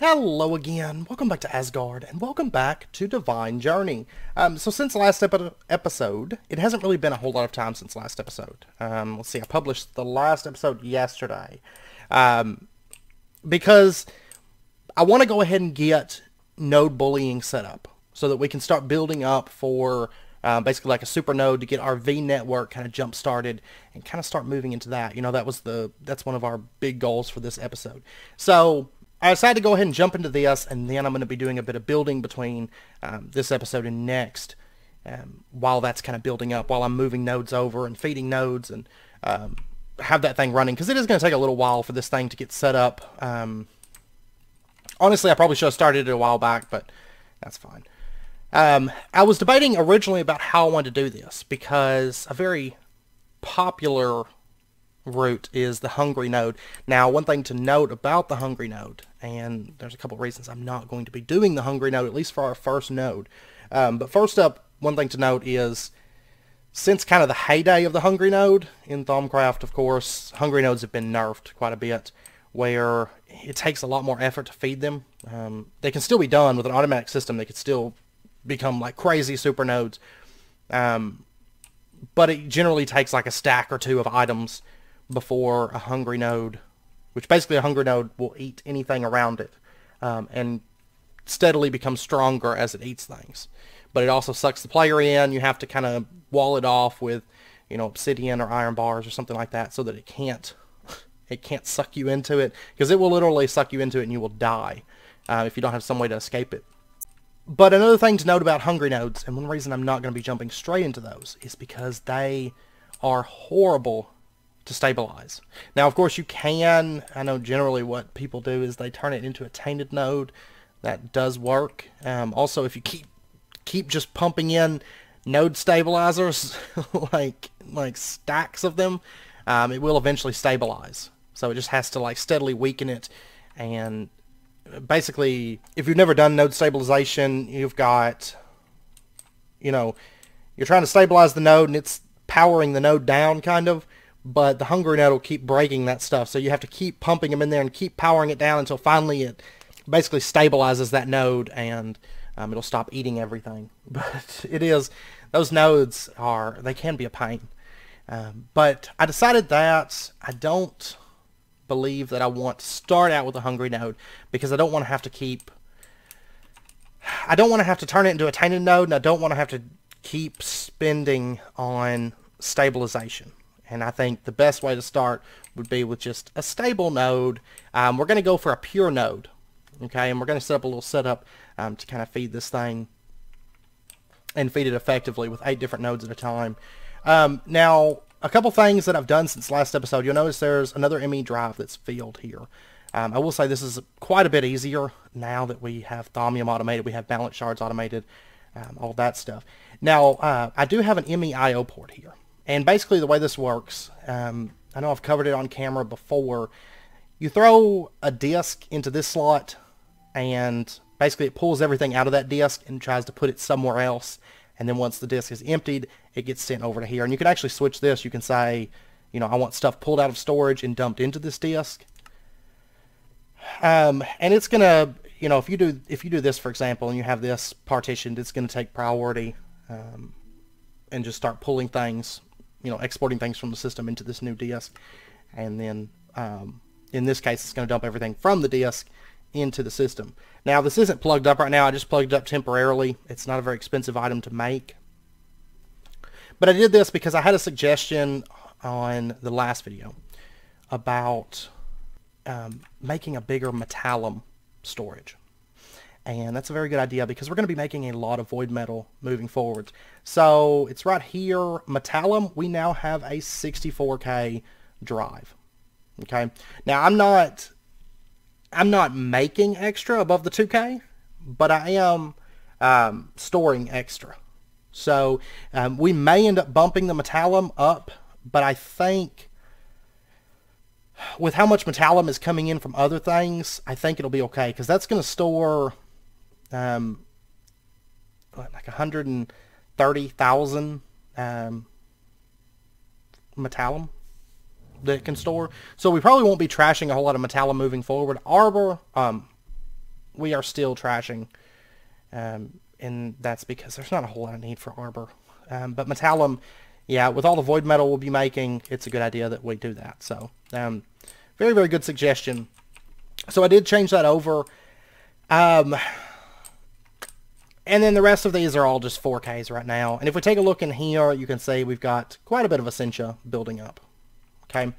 Hello again, welcome back to Asgard, and welcome back to Divine Journey. So since last episode, it hasn't really been a whole lot of time since last episode. Let's see, I published the last episode yesterday. Because I want to go ahead and get node bullying set up, so that we can start building up for basically like a super node to get our V network kind of jump started and kind of start moving into that. You know, that's one of our big goals for this episode. So I decided to go ahead and jump into this, and then I'm going to be doing a bit of building between this episode and next, while that's kind of building up, while I'm moving nodes over and feeding nodes and have that thing running, because it is going to take a little while for this thing to get set up. Honestly, I probably should have started it a while back, but that's fine. I was debating originally about how I wanted to do this, because a very popular route is the hungry node. Now, one thing to note about the hungry node, and there's a couple of reasons I'm not going to be doing the hungry node, at least for our first node. But first up, one thing to note is, since kind of the heyday of the hungry node in Thaumcraft, of course, hungry nodes have been nerfed quite a bit, where it takes a lot more effort to feed them. They can still be done with an automatic system. They could still become like crazy super nodes. But it generally takes like a stack or two of items before a hungry node, which basically a hungry node will eat anything around it, and steadily becomes stronger as it eats things. But it also sucks the player in. You have to kind of wall it off with, you know, obsidian or iron bars or something like that, so that it can't suck you into it, because it will literally suck you into it and you will die if you don't have some way to escape it. But another thing to note about hungry nodes, and one reason I'm not going to be jumping straight into those, is because they are horrible to stabilize. Now, of course, you can, I know generally what people do is they turn it into a tainted node. That does work. Also, if you keep just pumping in node stabilizers, like stacks of them, it will eventually stabilize. So it just has to like steadily weaken it. And basically, if you've never done node stabilization, you've got, you know, you're trying to stabilize the node and it's powering the node down kind of, but the hungry node will keep breaking that stuff. So you have to keep pumping them in there and keep powering it down until finally it basically stabilizes that node, and it'll stop eating everything. But those nodes they can be a pain. But I decided that I don't believe that I want to start out with a hungry node, because I don't want to have to turn it into a tainted node, and I don't want to have to keep spending on stabilization. And I think the best way to start would be with just a stable node. We're going to go for a pure node, okay? And we're going to set up a little setup to kind of feed this thing and feed it effectively with 8 different nodes at a time. Now, a couple things that I've done since last episode. You'll notice there's another Emmy drive that's filled here. I will say this is quite a bit easier now that we have Thaumium automated, we have balance shards automated, all that stuff. Now, I do have an Emmy I port here. And basically the way this works, I know I've covered it on camera before, you throw a disk into this slot, and basically it pulls everything out of that disk and tries to put it somewhere else. And then once the disk is emptied, it gets sent over to here. And you can actually switch this. You can say, you know, I want stuff pulled out of storage and dumped into this disk. And it's going to, you know, if you do this, for example, and you have this partitioned, it's going to take priority and just start pulling things, you know, exporting things from the system into this new disk. And then in this case, it's going to dump everything from the disk into the system. Now, this isn't plugged up right now. I just plugged it up temporarily. It's not a very expensive item to make. But I did this because I had a suggestion on the last video about making a bigger metallum storage. And that's a very good idea, because we're going to be making a lot of void metal moving forward. So it's right here, metallum. We now have a 64K drive. Okay. Now, I'm not making extra above the 2K, but I am storing extra. So we may end up bumping the metallum up, but I think with how much metallum is coming in from other things, I think it'll be okay, because that's going to store like 130,000 metallum that it can store. So we probably won't be trashing a whole lot of metallum moving forward. Our we are still trashing. And that's because there's not a whole lot of need for arbor. But metallum, yeah, with all the void metal we'll be making, it's a good idea that we do that. So, very, very good suggestion. So I did change that over. And then the rest of these are all just 4Ks right now. And if we take a look in here, you can see we've got quite a bit of Essentia building up. Okay.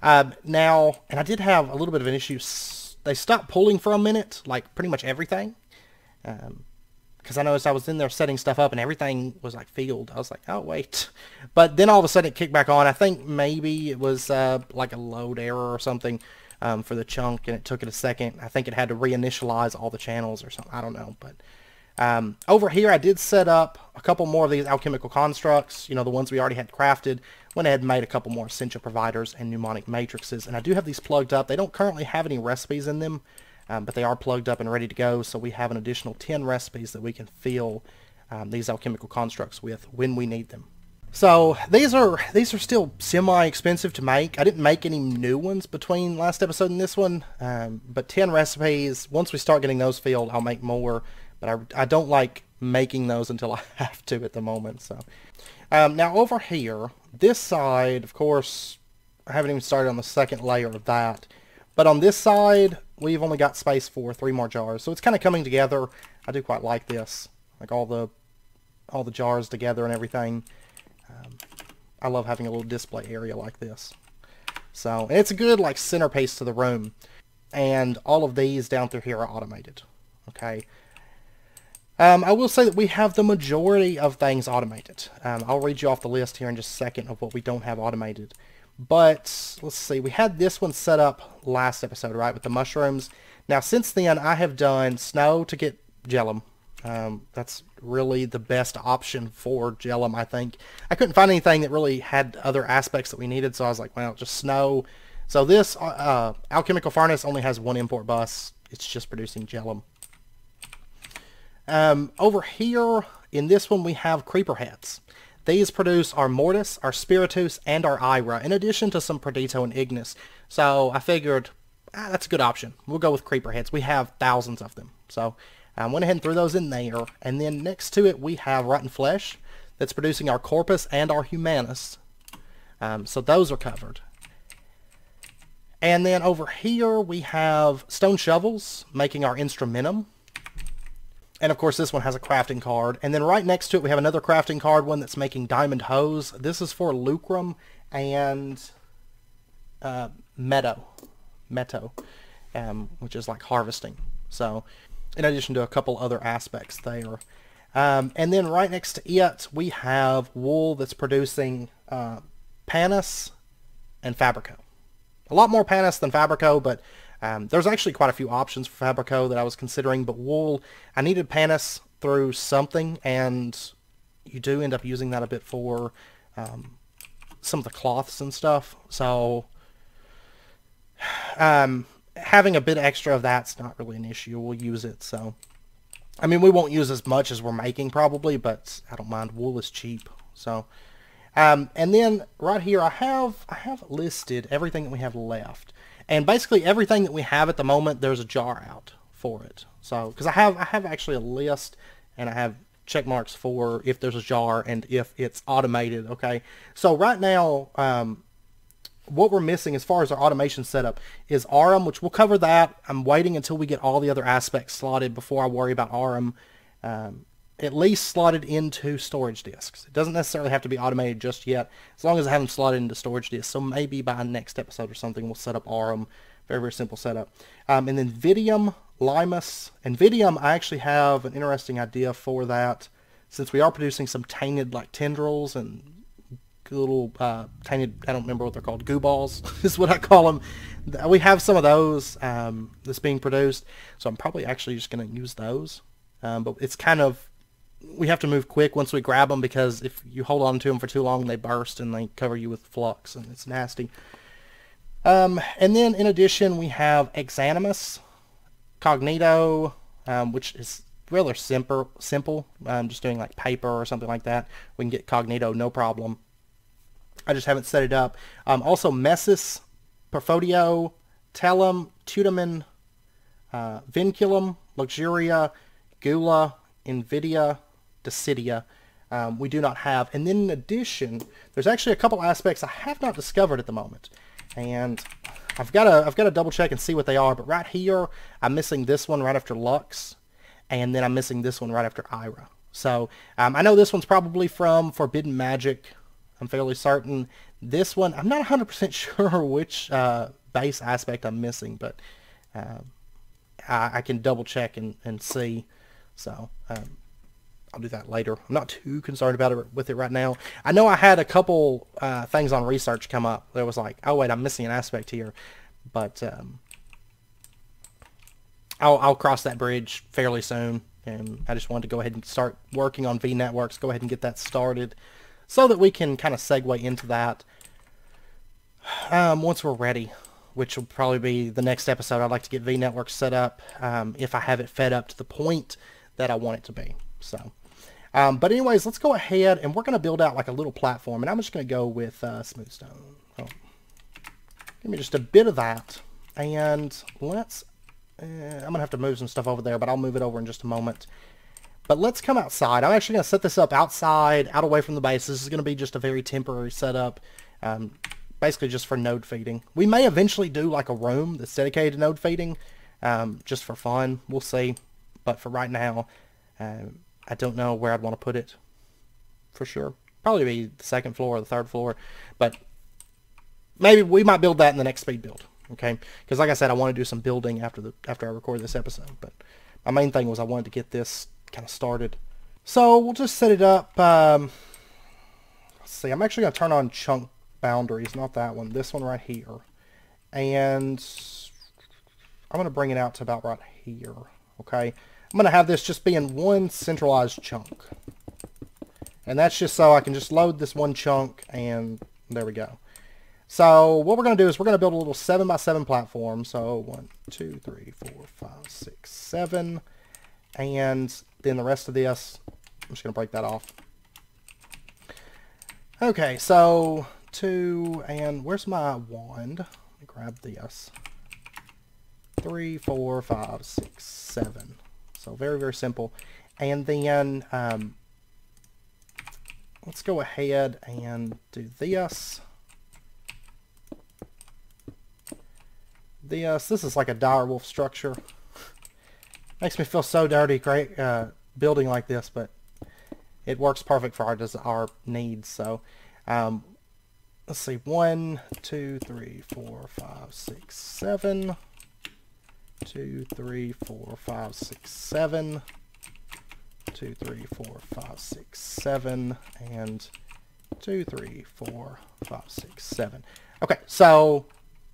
Now, and I did have a little bit of an issue. They stopped pulling for a minute, like pretty much everything. Because I noticed I was in there setting stuff up and everything was like filled. I was like, oh, wait. But then all of a sudden it kicked back on. I think maybe it was like a load error or something for the chunk, and it took it a second. I think it had to reinitialize all the channels or something. I don't know. But over here I did set up a couple more of these alchemical constructs, you know, the ones we already had crafted. Went ahead and made a couple more Essentia providers and mnemonic matrices. And I do have these plugged up. They don't currently have any recipes in them. But they are plugged up and ready to go, so we have an additional 10 recipes that we can fill these alchemical constructs with when we need them. So these are still semi-expensive to make. I didn't make any new ones between last episode and this one, but 10 recipes. Once we start getting those filled, I'll make more. But I don't like making those until I have to at the moment. So now over here, this side, of course, I haven't even started on the second layer of that. But on this side, we've only got space for 3 more jars. So it's kind of coming together. I do quite like this. Like all the jars together and everything. I love having a little display area like this. So, and it's a good like centerpiece to the room. And all of these down through here are automated. Okay. I will say that we have the majority of things automated. I'll read you off the list here in just a second of what we don't have automated. But, let's see, we had this one set up last episode, right, with the mushrooms. Now, since then, I have done snow to get gellum. That's really the best option for gellum, I think. I couldn't find anything that really had other aspects that we needed, so I was like, well, just snow. So this Alchemical Furnace only has 1 import bus. It's just producing gellum. Over here, in this one, we have creeper heads. These produce our Mortis, our Spiritus, and our Ira, in addition to some Perdito and Ignis. So I figured, that's a good option. We'll go with creeper heads. We have thousands of them. So I went ahead and threw those in there. And then next to it, we have Rotten Flesh that's producing our Corpus and our Humanus. So those are covered. And then over here, we have Stone Shovels making our Instrumentum. And of course this one has a crafting card. And then right next to it we have another crafting card, one that's making Diamond Hose. This is for Lucrum and Meadow, which is like harvesting. So in addition to a couple other aspects there. And then right next to it we have wool that's producing Panis and Fabrico. A lot more Panis than Fabrico, but there's actually quite a few options for Fabrico that I was considering, but wool, I needed Panis through something, and you do end up using that a bit for some of the cloths and stuff. So having a bit extra of that's not really an issue. We'll use it. So I mean, we won't use as much as we're making probably, but I don't mind. Wool is cheap. So and then right here I have listed everything that we have left. And basically everything that we have at the moment, there's a jar out for it. So, because I have actually a list, and I have check marks for if there's a jar and if it's automated, okay? So right now, what we're missing as far as our automation setup is Aurum, which we'll cover that. I'm waiting until we get all the other aspects slotted before I worry about Aurum. At least slotted into storage disks. It doesn't necessarily have to be automated just yet, as long as I have them slotted into storage disks. So maybe by next episode or something, we'll set up Aurum. Very, very simple setup. And then Vidium, Limus, and Vidium, I actually have an interesting idea for that, since we are producing some tainted like tendrils and little tainted, I don't remember what they're called, goo balls is what I call them. We have some of those that's being produced, so I'm probably actually just going to use those. But it's kind of, we have to move quick once we grab them, because if you hold on to them for too long, they burst and they cover you with flux, and it's nasty. And then in addition, we have Exanimus, Cognito, which is rather simple. Just doing like paper or something like that. We can get Cognito, no problem. I just haven't set it up. Also Messis, Perfodio, Tellum, Tudamen, Vinculum, Luxuria, Gula, Nvidia, Decidia. We do not have. And then in addition, there's actually a couple aspects I have not discovered at the moment. And I've got to double check and see what they are. But right here, I'm missing this one right after Lux. And then I'm missing this one right after Ira. So I know this one's probably from Forbidden Magic. I'm fairly certain. This one, I'm not 100% sure which base aspect I'm missing. But I can double check and see. So I'll do that later. I'm not too concerned about it with it right now. I know I had a couple things on research come up. There was like, oh wait, I'm missing an aspect here, but I'll cross that bridge fairly soon. And I just wanted to go ahead and start working on V Networks. Go ahead and get that started, so that we can kind of segue into that once we're ready, which will probably be the next episode. I'd like to get V Networks set up if I have it fed up to the point that I want it to be. So. But anyways, let's go ahead and we're going to build out like a little platform. And I'm just going to go with smooth stone. Oh. Give me just a bit of that. And let's... I'm going to have to move some stuff over there, but I'll move it over in just a moment. But let's come outside. I'm actually going to set this up outside, out away from the base. This is going to be just a very temporary setup. Basically just for node feeding. We may eventually do like a room that's dedicated to node feeding. Just for fun. We'll see. But for right now... I don't know where I'd want to put it for sure. Probably be the second floor or the third floor, but maybe we might build that in the next speed build, okay? Because like I said, I want to do some building after I record this episode, but my main thing was I wanted to get this kind of started. So we'll just set it up. Let's see, I'm actually going to turn on chunk boundaries, not that one, this one right here. And I'm going to bring it out to about right here, okay? I'm going to have this just be in one centralized chunk. And that's just so I can just load this one chunk, and there we go. So what we're going to do is we're going to build a little 7x7 platform. So 1, 2, 3, 4, 5, 6, 7. And then the rest of this, I'm just going to break that off. Okay, so 2, and where's my wand? Let me grab this. 3, 4, 5, 6, 7. So very, very simple. And then let's go ahead and do this. This is like a direwolf structure. Makes me feel so dirty building like this, but it works perfect for our needs. So let's see, 1, 2, 3, 4, 5, 6, 7. 2, 3, 4, 5, 6, 7. 2, 3, 4, 5, 6, 7. And 2, 3, 4, 5, 6, 7. Okay, so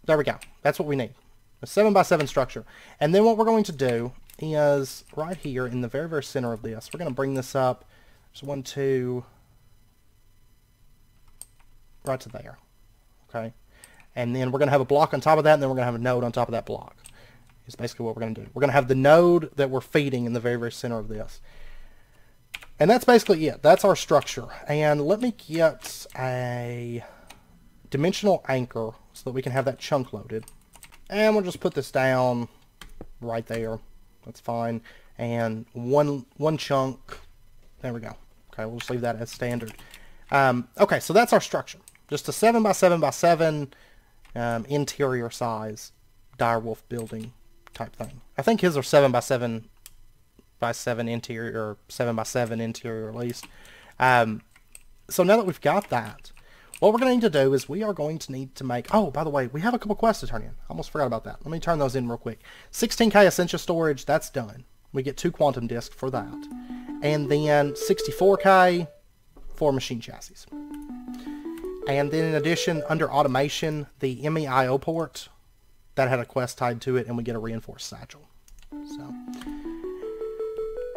there we go. That's what we need. A 7x7 structure. And then what we're going to do is right here in the very, very center of this, we're going to bring this up. There's 1, 2, right to there. Okay. And then we're going to have a block on top of that, and then we're going to have a node on top of that block. Is basically what we're going to do. We're going to have the node that we're feeding in the very, very center of this. And that's basically it. That's our structure. And let me get a dimensional anchor so that we can have that chunk loaded. And we'll just put this down right there. That's fine. And one chunk. There we go. Okay, we'll just leave that as standard. Okay, so that's our structure. Just a 7x7x7 interior size direwolf building type thing. I think his are 7x7 interior, or 7x7 interior at least. So now that we've got that, what we're going to need to do is we are going to need to make... Oh, by the way, we have a couple quests to turn in. I almost forgot about that. Let me turn those in real quick. 16k Essentia storage, that's done. We get 2 quantum discs for that. And then 64k for machine chassis. And then in addition, under automation, the Emmy I port, that had a quest tied to it, and we get a reinforced satchel. So,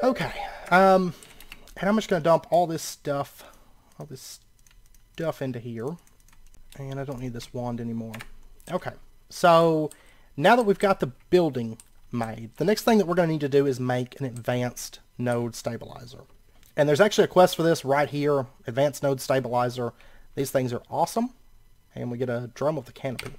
okay. And I'm just going to dump all this stuff into here. And I don't need this wand anymore. Okay. So, now that we've got the building made, the next thing that we're going to need to do is make an advanced node stabilizer. And there's actually a quest for this right here, advanced node stabilizer. These things are awesome. And we get a drum of the canopy.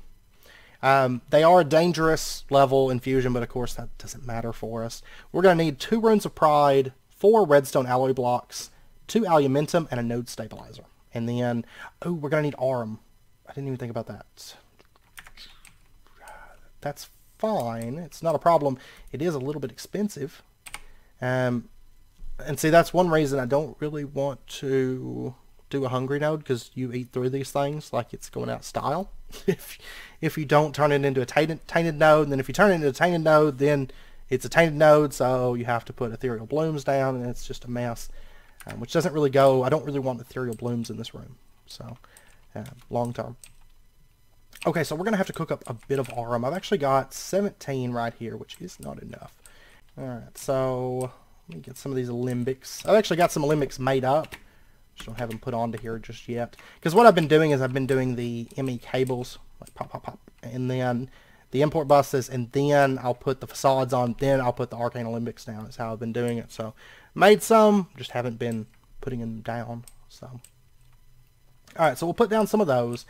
They are a dangerous level in Fusion, but of course that doesn't matter for us. We're going to need 2 Runes of Pride, 4 Redstone Alloy Blocks, 2 Aluminum, and a Node Stabilizer. And then, oh, we're going to need Aurum. I didn't even think about that. That's fine. It's not a problem. It is a little bit expensive. And see, that's one reason I don't really want to do a hungry node, because you eat through these things like it's going out of style. if you don't turn it into a tainted node, and then if you turn it into a tainted node, then it's a tainted node, so you have to put ethereal blooms down, and it's just a mess, which doesn't really go. I don't really want ethereal blooms in this room, so long term. Okay, so we're going to have to cook up a bit of Aurum. I've actually got 17 right here, which is not enough. Alright, so let me get some of these Alembics. I've actually got some Alembics made up. Just don't have them put onto here just yet. Because what I've been doing is I've been doing the Emmy cables, like pop, pop, pop, and then the import buses, and then I'll put the facades on, then I'll put the Arcane Alembics down. That's how I've been doing it. So, made some, just haven't been putting them down. So, alright, so we'll put down some of those.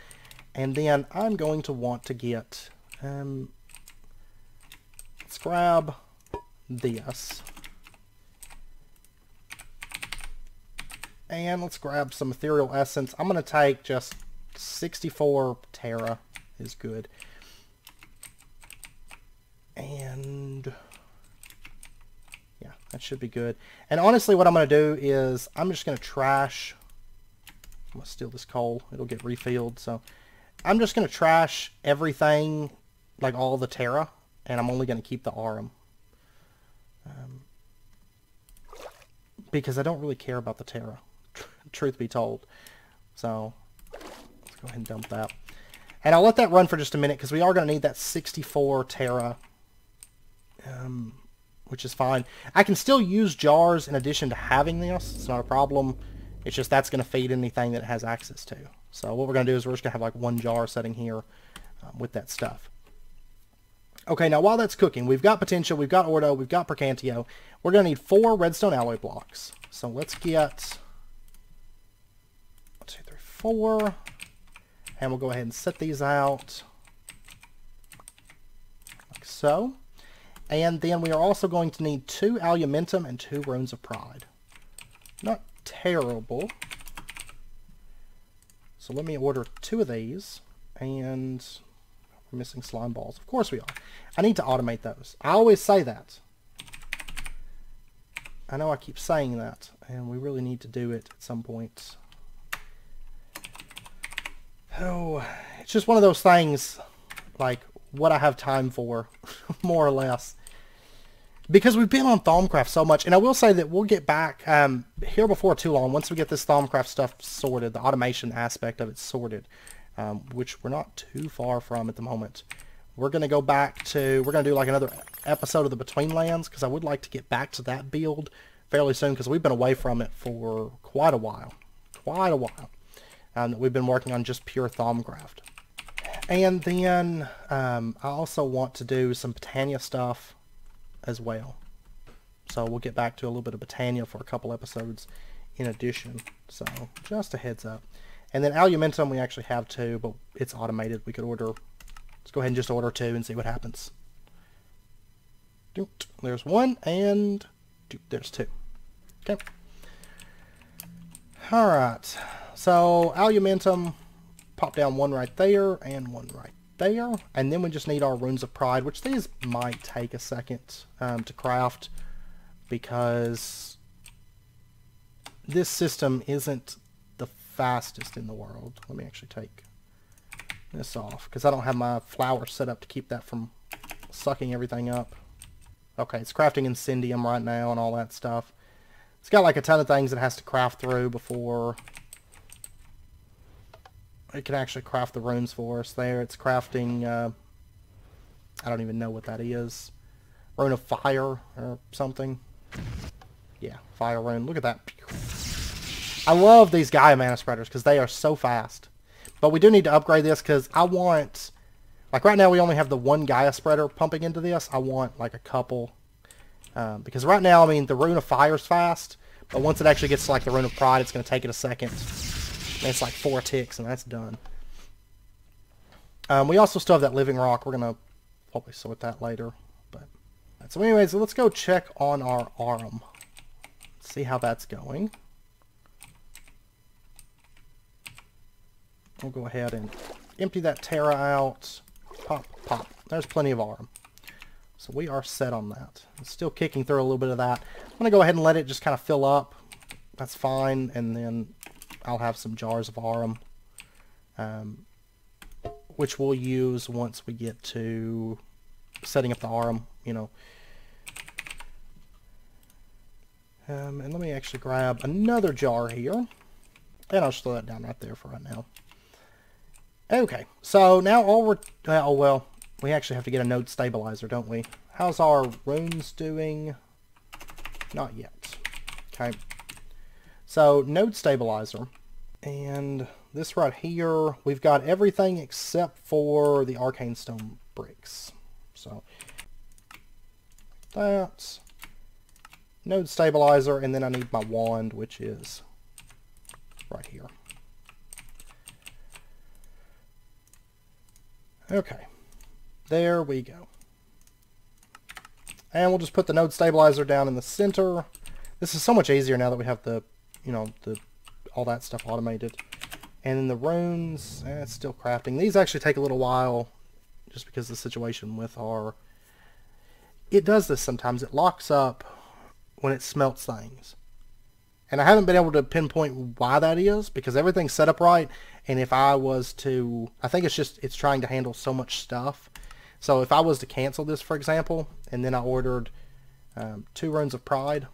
And then I'm going to want to get, let's grab this. And let's grab some Ethereal Essence. I'm going to take just 64 Terra is good. And yeah, that should be good. And honestly, what I'm going to do is I'm just going to trash. I'm going to steal this coal. It'll get refilled. So I'm just going to trash everything, like all the Terra, and I'm only going to keep the Aurum. Because I don't really care about the Terra, truth be told. So, let's go ahead and dump that. And I'll let that run for just a minute, because we are going to need that 64 Terra, which is fine. I can still use jars in addition to having this. It's not a problem. It's just that's going to feed anything that it has access to. So what we're going to do is we're just going to have like 1 jar sitting here with that stuff. Okay, now while that's cooking, we've got Potential, we've got Ordo, we've got Percantio. We're going to need 4 Redstone Alloy Blocks. So let's get 1, 2, 3, 4. And we'll go ahead and set these out. Like so. And then we are also going to need 2 Aluminum and 2 Runes of Pride. Not terrible. So let me order 2 of these, and we're missing slime balls. Of course we are. I need to automate those. I always say that. I know I keep saying that, and we really need to do it at some point. Oh, it's just one of those things, like, what I have time for, more or less. Because we've been on Thaumcraft so much, and I will say that we'll get back here before too long, once we get this Thaumcraft stuff sorted, the automation aspect of it sorted, which we're not too far from at the moment. We're going to go back to, we're going to do like another episode of the Between Lands, because I would like to get back to that build fairly soon, because we've been away from it for quite a while. That we've been working on just pure Thaumcraft. And then I also want to do some Botania stuff as well. So we'll get back to a little bit of Botania for a couple episodes in addition. So just a heads up. And then Aluminum we actually have 2, but it's automated. We could order, let's go ahead and just order 2 and see what happens. There's 1 and there's 2. Okay. Alright. So Aluminum, pop down 1 right there and 1 right there, and then we just need our Runes of Pride, which these might take a second to craft, because this system isn't the fastest in the world. Let me actually take this off, because I don't have my flower set up to keep that from sucking everything up. Okay, it's crafting Incendium right now and all that stuff. It's got like a ton of things it has to craft through before it can actually craft the runes for us there. It's crafting, I don't even know what that is. Rune of Fire or something. Yeah, Fire Rune. Look at that. I love these Gaia Mana Spreaders because they are so fast. But we do need to upgrade this because I want, like right now we only have the 1 Gaia Spreader pumping into this. I want like a couple. Because right now, I mean, the Rune of Fire is fast. But once it actually gets to like the Rune of Pride, it's going to take it a second. And it's like 4 ticks and that's done. We also still have that living rock. We're going to probably sort that later. But so anyways, let's go check on our arm. See how that's going. We'll go ahead and empty that Terra out. Pop, pop. There's plenty of arm. So we are set on that. It's still kicking through a little bit of that. I'm going to go ahead and let it just kind of fill up. That's fine. And then I'll have some jars of Aurum, which we'll use once we get to setting up the Aurum, you know. And let me actually grab another jar here. And I'll just throw that down right there for right now. Okay, so now all we're... oh, well, we actually have to get a node stabilizer, don't we? How's our runes doing? Not yet. Okay. So, node stabilizer. And this right here, we've got everything except for the arcane stone bricks. So, that's node stabilizer, and then I need my wand, which is right here. Okay, there we go. And we'll just put the node stabilizer down in the center. This is so much easier now that we have the, you know, all that stuff automated. And then the runes, it's still crafting. These actually take a little while, just because the situation with our... It does this sometimes. It locks up when it smelts things. And I haven't been able to pinpoint why that is, because everything's set up right. And if I was to... I think it's just, it's trying to handle so much stuff. So if I was to cancel this, for example, and then I ordered 2 runes of pride.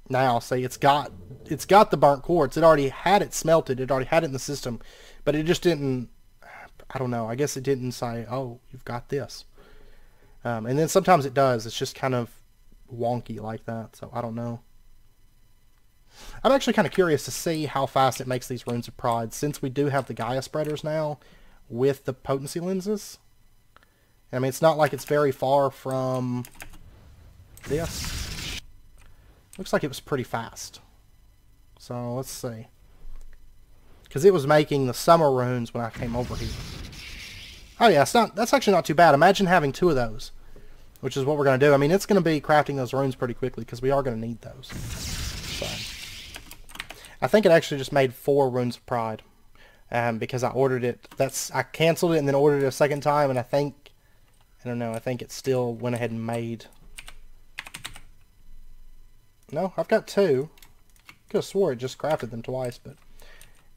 Now, see, it's got the burnt quartz. It already had it smelted. It already had it in the system. But it just didn't... I don't know. I guess it didn't say, oh, you've got this. And then sometimes it does. It's just kind of wonky like that. So I don't know. I'm actually kind of curious to see how fast it makes these runes of pride, since we do have the Gaia spreaders now with the potency lenses. I mean, it's not like it's very far from this. Looks like it was pretty fast. So let's see. Because it was making the summer runes when I came over here. Oh yeah, that's actually not too bad. Imagine having 2 of those, which is what we're going to do. I mean, it's going to be crafting those runes pretty quickly, because we are going to need those. So, I think it actually just made 4 runes of pride, because I ordered it. I canceled it and then ordered it a second time, and I don't know, I think it still went ahead and made... No, I've got 2. Could have swore it just crafted them twice, but...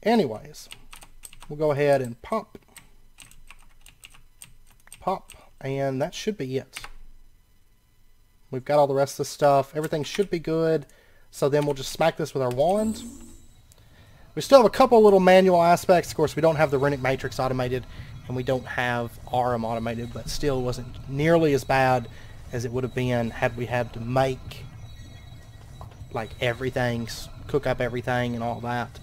Anyways, we'll go ahead and pop, and that should be it. We've got all the rest of the stuff. Everything should be good. So then we'll just smack this with our wand. We still have a couple little manual aspects. Of course, we don't have the runic matrix automated, and we don't have Aurum automated, but still wasn't nearly as bad as it would have been had we had to make like everything, cook up everything and all that.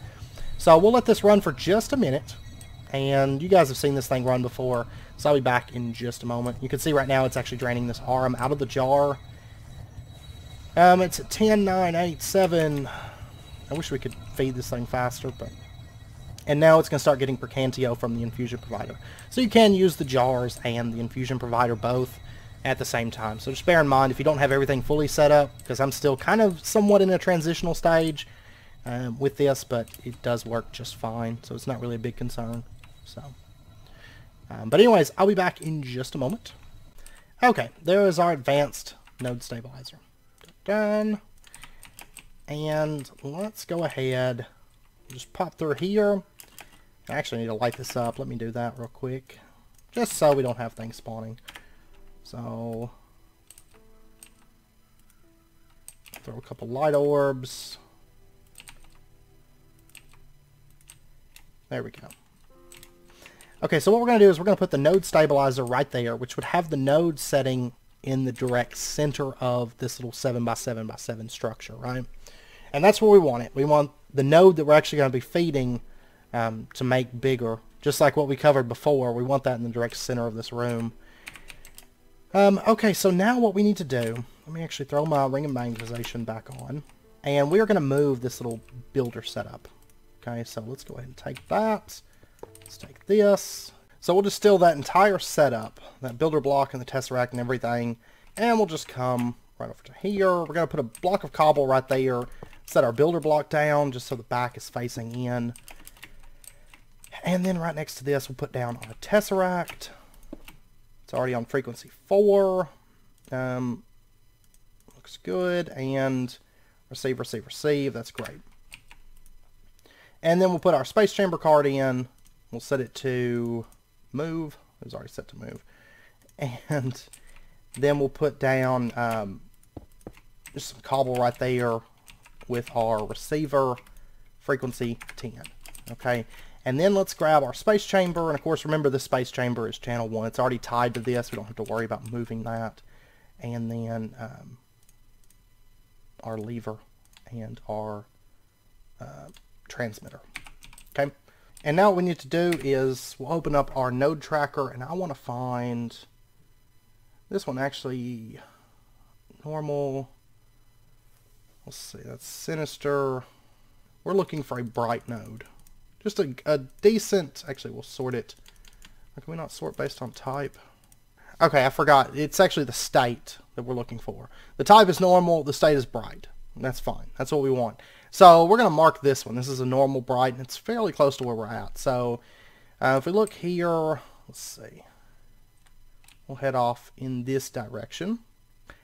So we'll let this run for just a minute, and you guys have seen this thing run before, so I'll be back in just a moment. You can see right now it's actually draining this Aurum out of the jar. It's at 10, 9, 8, 7. I wish we could feed this thing faster, but... And now it's going to start getting Percantio from the infusion provider. So you can use the jars and the infusion provider both at the same time. So just bear in mind, if you don't have everything fully set up, because I'm still kind of somewhat in a transitional stage with this, but it does work just fine, so it's not really a big concern. So, but anyways, I'll be back in just a moment. Okay, there is our advanced node stabilizer. Done. And let's go ahead, just pop through here. I actually need to light this up. Let me do that real quick, just so we don't have things spawning. So, throw a couple light orbs. There we go. Okay, so what we're going to do is we're going to put the node stabilizer right there, which would have the node setting in the direct center of this little 7x7x7 structure, right? And that's where we want it. We want the node that we're actually going to be feeding to make bigger, just like what we covered before. We want that in the direct center of this room. Okay, so now what we need to do, let me actually throw my ring of magnetization back on, and we are going to move this little builder setup. Okay, so let's go ahead and take that, Let's take this. So we'll distill that entire setup, that builder block and the tesseract and everything, and we'll just come right over to here. We're going to put a block of cobble right there, set our builder block down just so the back is facing in. And then right next to this, we'll put down our tesseract. It's already on frequency 4. Looks good. And receive, receive, receive. That's great. And then we'll put our space chamber card in. We'll set it to move. It was already set to move. And then we'll put down just some cobble right there with our receiver frequency 10. Okay. And then let's grab our space chamber. And of course, remember this space chamber is channel 1. It's already tied to this. We don't have to worry about moving that. And then our lever and our transmitter. Okay. And now what we need to do is we'll open up our node tracker, and I want to find this one actually normal. Let's see, that's sinister. We're looking for a bright node. Just a decent, actually we'll sort it. Can we not sort based on type? Okay, I forgot. It's actually the state that we're looking for. The type is normal, the state is bright. That's fine. That's what we want. So we're going to mark this one. This is a normal bright, and it's fairly close to where we're at. So if we look here, let's see. We'll head off in this direction.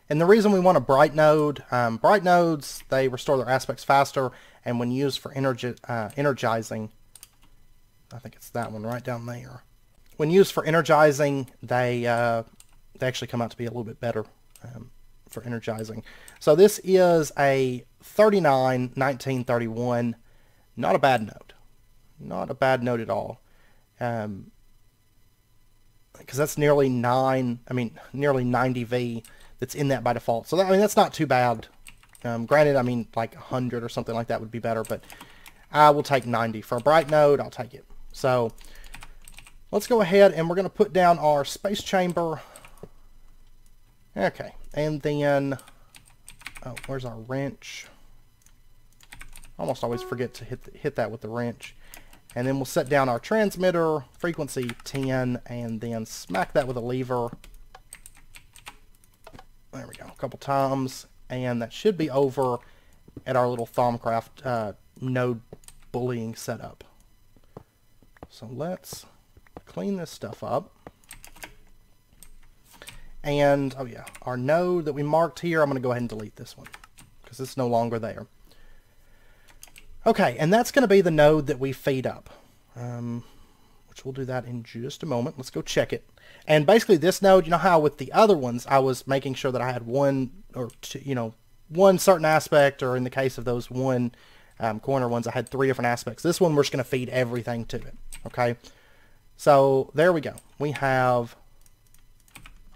And the reason we want a bright node, bright nodes, they restore their aspects faster, and when used for energizing, I think it's that one right down there. When used for energizing, they actually come out to be a little bit better for energizing. So this is a 391931. Not a bad node. Not a bad node at all. Because that's nearly nearly 90 V that's in that by default. So that, that's not too bad. Granted, like 100 or something like that would be better, but I will take 90. For a bright node, I'll take it. So let's go ahead and we're going to put down our space chamber. Okay, and then, oh, where's our wrench? Almost always forget to hit that with the wrench. And then we'll set down our transmitter, frequency 10, and then smack that with a lever. There we go, a couple times. And that should be over at our little Thaumcraft node bullying setup. So let's clean this stuff up. And, oh yeah, our node that we marked here, I'm going to go ahead and delete this one because it's no longer there. Okay, and that's going to be the node that we feed up, which we'll do that in just a moment. Let's go check it. And basically this node, you know how with the other ones, I was making sure that I had one or two, one certain aspect, or in the case of those one corner ones, I had 3 different aspects. This one, we're just going to feed everything to it, okay? So there we go. We have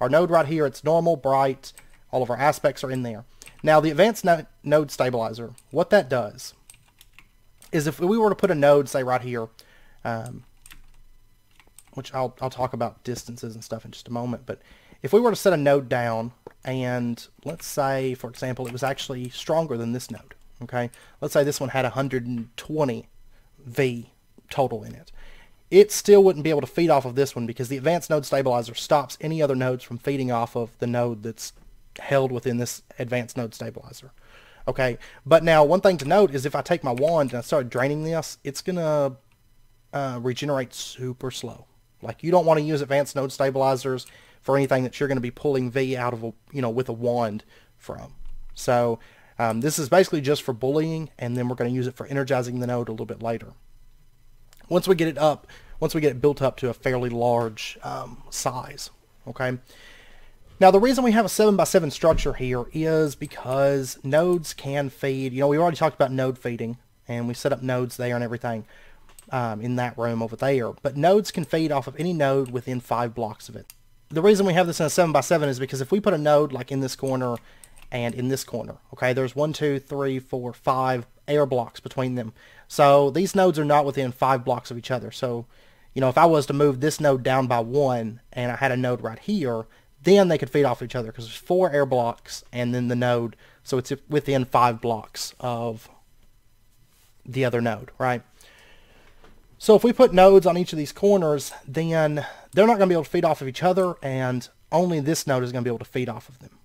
our node right here. It's normal, bright. All of our aspects are in there. Now, the advanced node stabilizer, what that does is if we were to put a node, say right here, which I'll talk about distances and stuff in just a moment, but if we were to set a node down and let's say, for example, it was actually stronger than this node, okay? Let's say this one had 120 V total in it. It still wouldn't be able to feed off of this one because the advanced node stabilizer stops any other nodes from feeding off of the node that's held within this advanced node stabilizer. Okay, but now one thing to note is if I take my wand and I start draining this, it's going to regenerate super slow. Like, you don't want to use advanced node stabilizers for anything that you're going to be pulling V out of, with a wand from. So this is basically just for bullying, and then we're going to use it for energizing the node a little bit later. Once we get it built up to a fairly large size, okay? Now, the reason we have a 7x7 structure here is because nodes can feed, we already talked about node feeding, and we set up nodes there and everything in that room over there, but nodes can feed off of any node within 5 blocks of it. The reason we have this in a 7x7 is because if we put a node like in this corner and in this corner, okay, there's 1, 2, 3, 4, 5 air blocks between them. So these nodes are not within 5 blocks of each other. So, if I was to move this node down by 1 and I had a node right here, then they could feed off each other because there's 4 air blocks and then the node. So it's within 5 blocks of the other node, right? So if we put nodes on each of these corners, then they're not going to be able to feed off of each other, and only this node is going to be able to feed off of them.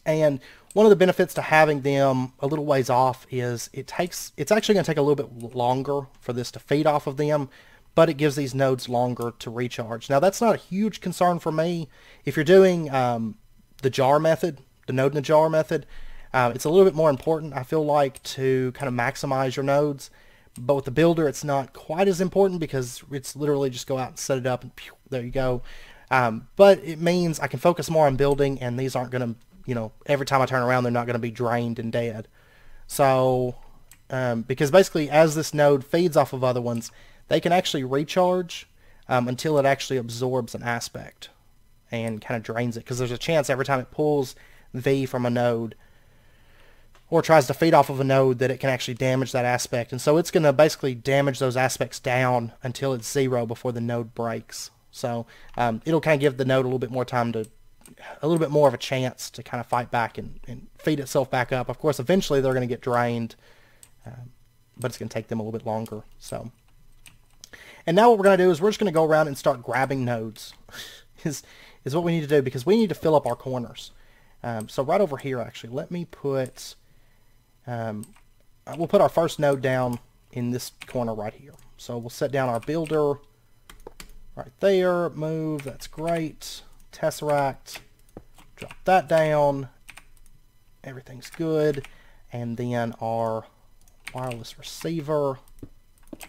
And one of the benefits to having them a little ways off is it's actually going to take a little bit longer for this to feed off of them, but it gives these nodes longer to recharge. Now that's not a huge concern for me. If you're doing the jar method, the node in the jar method, it's a little bit more important, I feel like, to kind of maximize your nodes. But with the builder, it's not quite as important because it's literally just go out and set it up and pew, there you go. But it means I can focus more on building, and these aren't going to, you know, every time I turn around, they're not going to be drained and dead. So, because basically as this node feeds off of other ones, they can actually recharge until it actually absorbs an aspect and kind of drains it. Because there's a chance every time it pulls V from a node, or tries to feed off of a node, that it can actually damage that aspect. And so it's going to basically damage those aspects down until it's 0 before the node breaks. So it'll kind of give the node a little bit more time to, a little bit more of a chance to kind of fight back and feed itself back up. Of course, eventually they're going to get drained, but it's going to take them a little bit longer. So, and now what we're going to do is we're just going to go around and start grabbing nodes is what we need to do, because we need to fill up our corners. So right over here, actually, let me put... we'll put our first node down in this corner right here. So we'll set down our builder right there, move, that's great. Tesseract, drop that down, everything's good. And then our wireless receiver, I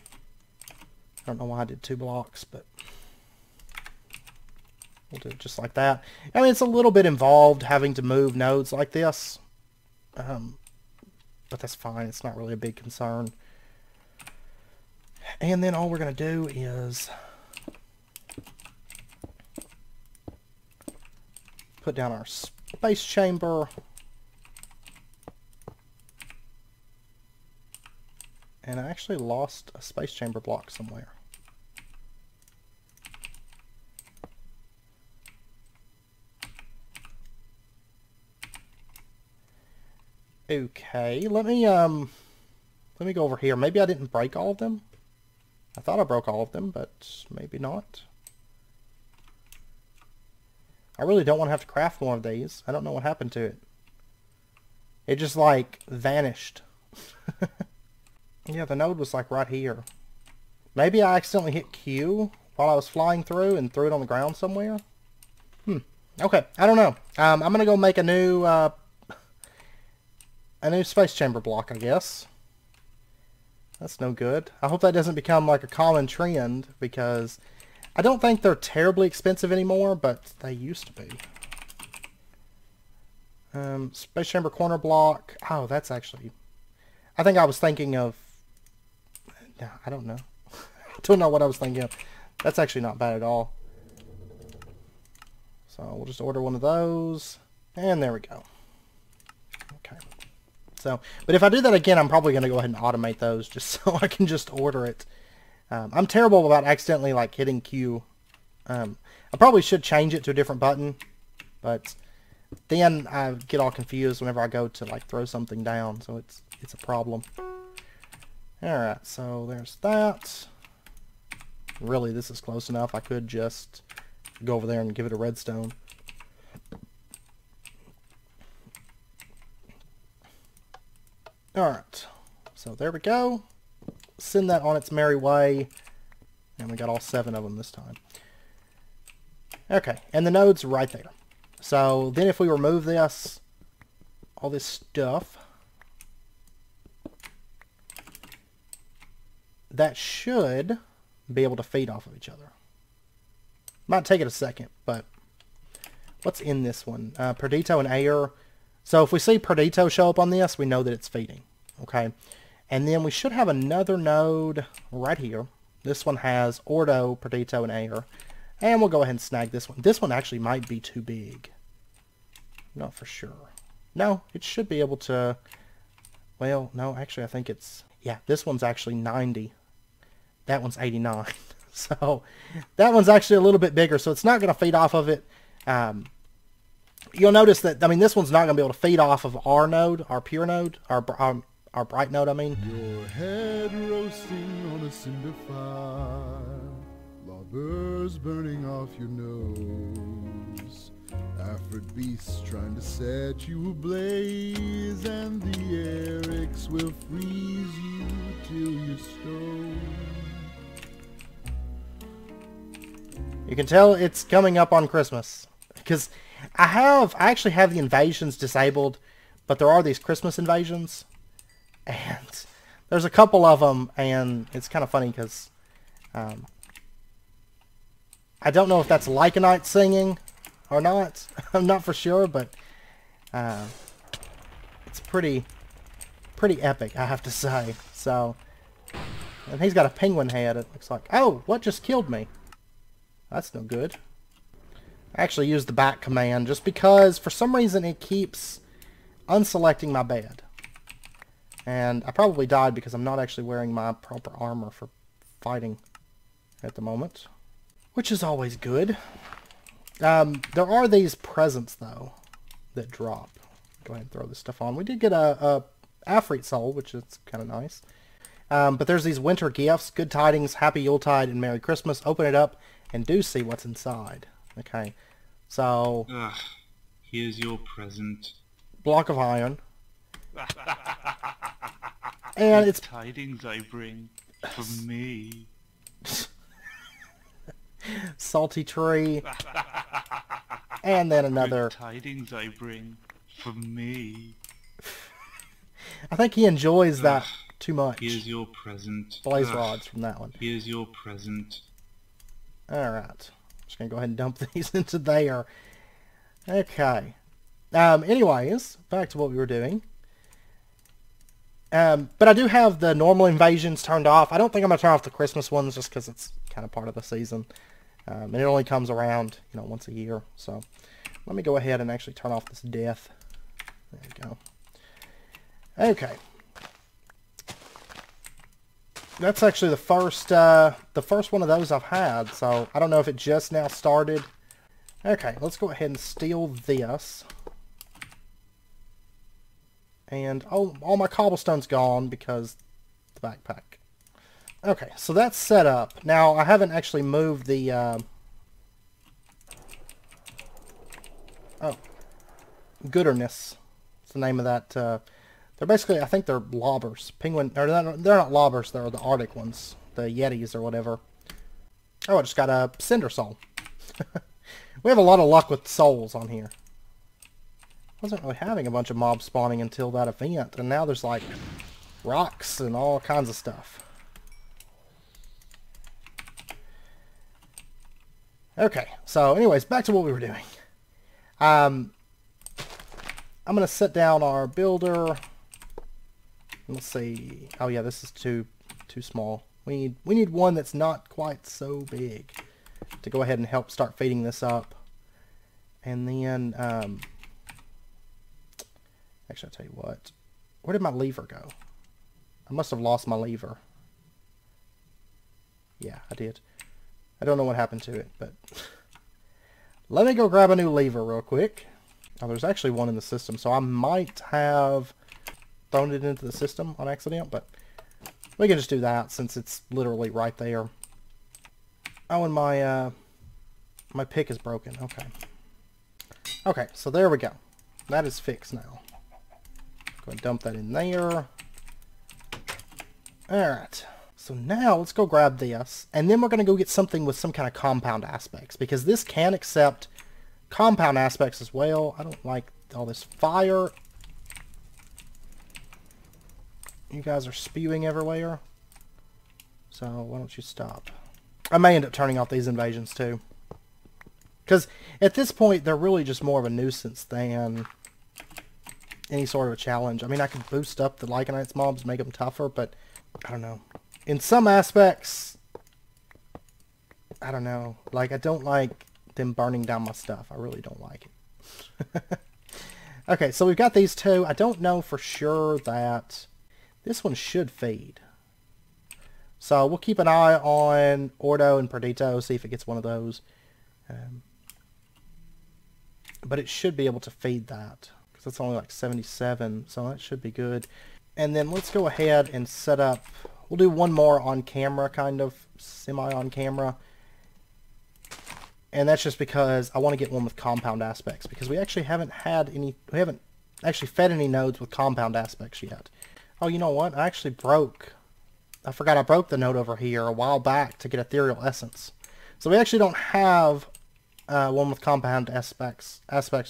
don't know why I did 2 blocks, but we'll do it just like that. I mean, it's a little bit involved having to move nodes like this. But that's fine. It's not really a big concern. And then all we're going to do is put down our space chamber. And I actually lost a space chamber block somewhere. Okay, let me go over here. Maybe I didn't break all of them. I thought I broke all of them, but maybe not. I really don't want to have to craft more of these. I don't know what happened to it. It just like vanished. Yeah, the node was like right here. Maybe I accidentally hit Q while I was flying through and threw it on the ground somewhere. Okay, I don't know. I'm gonna go make a new space chamber block, I guess. That's no good. I hope that doesn't become like a common trend, because I don't think they're terribly expensive anymore, but they used to be. Space chamber corner block. Oh, that's actually... I think I was thinking of... No, I don't know. I don't know what I was thinking of. That's actually not bad at all. So we'll just order one of those. And there we go. Okay. So, but if I do that again, I'm probably going to go ahead and automate those just so I can just order it. I'm terrible about accidentally like hitting Q. I probably should change it to a different button, but then I get all confused whenever I go to like throw something down, so it's a problem. Alright, so there's that. Really, this is close enough. I could just go over there and give it a redstone. Alright, so there we go. Send that on its merry way. And we got all 7 of them this time. Okay, and the node's right there. So then if we remove this, all this stuff, that should be able to feed off of each other. Might take it a second, but what's in this one? Perdito and air. So if we see Perdito show up on this, we know that it's feeding. Okay. And then we should have another node right here. This one has Ordo, Perdito, and air. And we'll go ahead and snag this one. This one actually might be too big. Not for sure. No, it should be able to... Well, no, actually I think it's... Yeah, this one's actually 90. That one's 89. So that one's actually a little bit bigger, so it's not going to feed off of it. You'll notice that, I mean, this one's not going to be able to feed off of our node, our pure node, our Our bright node, I mean. Your head roasting on a cinder fire, lovers burning off your nose, Afrid beasts trying to set you ablaze, and the Erics will freeze you till you're stone. You can tell it's coming up on Christmas. Because I actually have the invasions disabled, but there are these Christmas invasions. And there's a couple of them, and it's kind of funny because I don't know if that's Lycanite singing or not. I'm not for sure, but it's pretty epic, I have to say. So, and he's got a penguin head, it looks like. Oh, what just killed me? That's no good. I actually used the back command just because for some reason it keeps unselecting my bed. And I probably died because I'm not actually wearing my proper armor for fighting at the moment, which is always good. There are these presents, though, that drop. Go ahead and throw this stuff on. We did get a Afrit soul, which is kind of nice. But there's these winter gifts, good tidings, happy Yuletide, and Merry Christmas. Open it up and do see what's inside. Okay, so... here's your present. Block of iron. And it's... tidings I bring from me. Salty tree. And then another... Good tidings I bring from me. I think he enjoys that too much. Here's your present. Blaze rods from that one. Here's your present. Alright. Just gonna go ahead and dump these into there. Okay. Anyways, back to what we were doing. But I do have the normal invasions turned off. I don't think I'm going to turn off the Christmas ones just because it's kind of part of the season. And it only comes around, once a year. So let me go ahead and actually turn off this death. There we go. Okay. That's actually the first one of those I've had. So I don't know if it just now started. Okay, let's go ahead and steal this. And, oh, all my cobblestone's gone because the backpack. Okay, so that's set up. Now, I haven't actually moved the, oh, Gooderness. That's the name of that, they're basically, I think they're lobbers. Penguin, or they're not lobbers, they're the Arctic ones. The Yetis or whatever. Oh, I just got a Cinder Soul. We have a lot of luck with souls on here. Wasn't really having a bunch of mobs spawning until that event, and now there's like rocks and all kinds of stuff. Okay, so anyways, back to what we were doing. I'm gonna set down our builder. Let's see. Oh yeah, this is too small. We need one that's not quite so big to go ahead and help start feeding this up. And then actually, I'll tell you what. Where did my lever go? I must have lost my lever. Yeah, I did. I don't know what happened to it, but... Let me go grab a new lever real quick. Oh, there's actually one in the system, so I might have thrown it into the system on accident, but we can just do that since it's literally right there. Oh, and my pick is broken. Okay. Okay, so there we go. That is fixed now. Go and dump that in there. Alright. So now let's go grab this. And then we're going to go get something with some kind of compound aspects. Because this can accept compound aspects as well. I don't like all this fire. You guys are spewing everywhere. So why don't you stop? I may end up turning off these invasions too. Because at this point they're really just more of a nuisance than any sort of a challenge. I mean, I could boost up the Lycanites mobs, make them tougher, but I don't know. In some aspects, I don't know. Like, I don't like them burning down my stuff. I really don't like it. Okay, so we've got these two. I don't know for sure that this one should feed. So we'll keep an eye on Ordo and Perdito, see if it gets one of those. But it should be able to feed that. Because it's only like 77, so that should be good. And then let's go ahead and set up, we'll do one more on camera, kind of semi on camera. And that's just because I want to get one with compound aspects, because we actually haven't had any, we haven't actually fed any nodes with compound aspects yet. Oh, you know what? I forgot I broke the node over here a while back to get ethereal essence. So we actually don't have one with compound aspects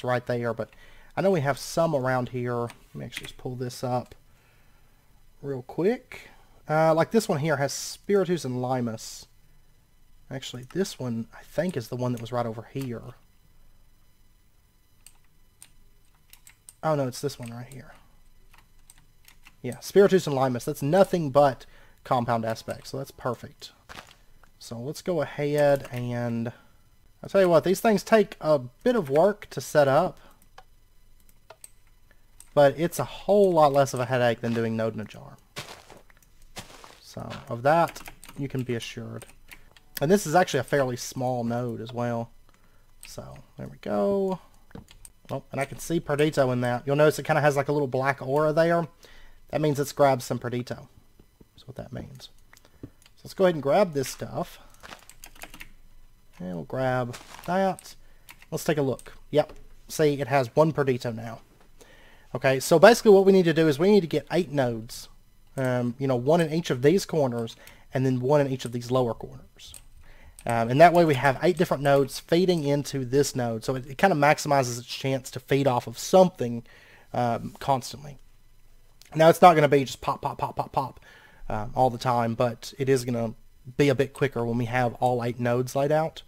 right there, but I know we have some around here. Let me actually just pull this up real quick. Like this one here has Spiritus and Limus. Actually, this one, I think, is the one that was right over here. Oh, no, it's this one right here. Yeah, Spiritus and Limus. That's nothing but compound aspects, so that's perfect. So let's go ahead and... I'll tell you what, these things take a bit of work to set up, but it's a whole lot less of a headache than doing node in a jar. So, of that, you can be assured. And this is actually a fairly small node as well. So, there we go. Oh, and I can see Perdito in that. You'll notice it kind of has like a little black aura there. That means it's grabbed some Perdito. That's what that means. So let's go ahead and grab this stuff. And we'll grab that. Let's take a look. Yep. See, it has one Perdito now. Okay, so basically what we need to do is we need to get 8 nodes. You know, 1 in each of these corners, and then 1 in each of these lower corners. And that way we have 8 different nodes feeding into this node. So it kind of maximizes its chance to feed off of something constantly. Now it's not going to be just pop, pop, pop, pop, pop all the time, but it is going to be a bit quicker when we have all 8 nodes laid out.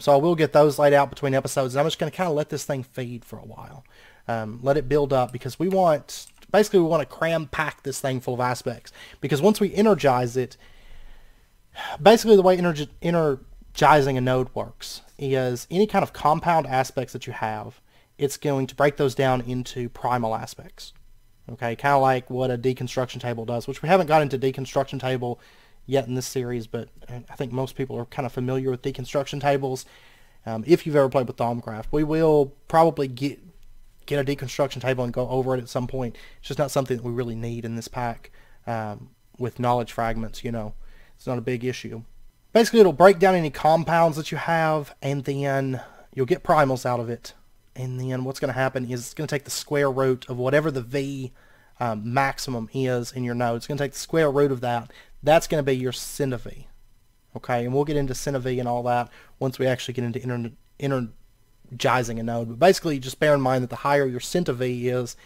So I will get those laid out between episodes, and I'm just going to kind of let this thing feed for a while. Let it build up, because we want, basically we want to cram pack this thing full of aspects. Because once we energize it, basically the way energizing a node works is any kind of compound aspects that you have, it's going to break those down into primal aspects. Okay, kind of like what a deconstruction table does, which we haven't got into deconstruction table yet in this series, but I think most people are kind of familiar with deconstruction tables. If you've ever played with Thaumcraft, we will probably get a deconstruction table and go over it at some point. It's just not something that we really need in this pack. With knowledge fragments, you know, it's not a big issue. Basically, it'll break down any compounds that you have, and then you'll get primals out of it. And then what's going to happen is it's going to take the square root of whatever the V maximum is in your node. It's going to take the square root of that. That's going to be your Centiv. Okay, and we'll get into Centiv and all that once we actually get into energizing a node. But basically, just bear in mind that the higher your Centiv is,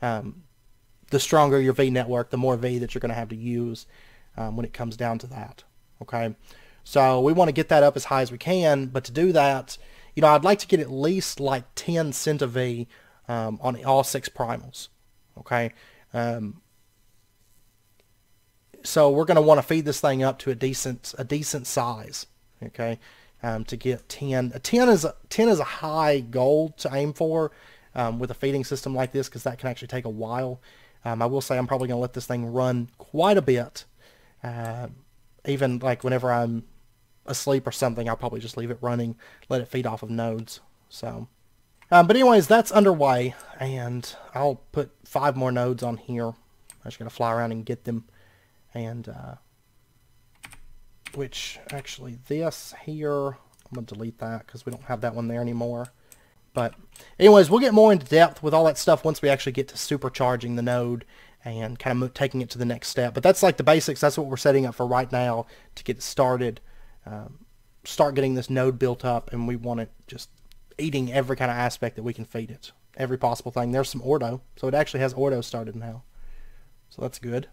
the stronger your V network, the more V that you're going to have to use when it comes down to that. Okay, so we want to get that up as high as we can, but to do that, you know, I'd like to get at least like 10 Centiv on all 6 primals. Okay, so we're going to want to feed this thing up to a decent size. Okay, to get 10. 10 is a high goal to aim for with a feeding system like this, because that can actually take a while. I will say I'm probably going to let this thing run quite a bit. Even like whenever I'm asleep or something, I'll probably just leave it running, let it feed off of nodes. So, but anyways, that's underway, and I'll put 5 more nodes on here. I'm just going to fly around and get them. And, which, actually, this here, I'm going to delete that because we don't have that one there anymore. But, anyways, we'll get more into depth with all that stuff once we actually get to supercharging the node and kind of taking it to the next step. But that's like the basics. That's what we're setting up for right now to get it started. Start getting this node built up, and we want it just eating every kind of aspect that we can feed it. Every possible thing. There's some Ordo. So it actually has Ordo started now. So that's good.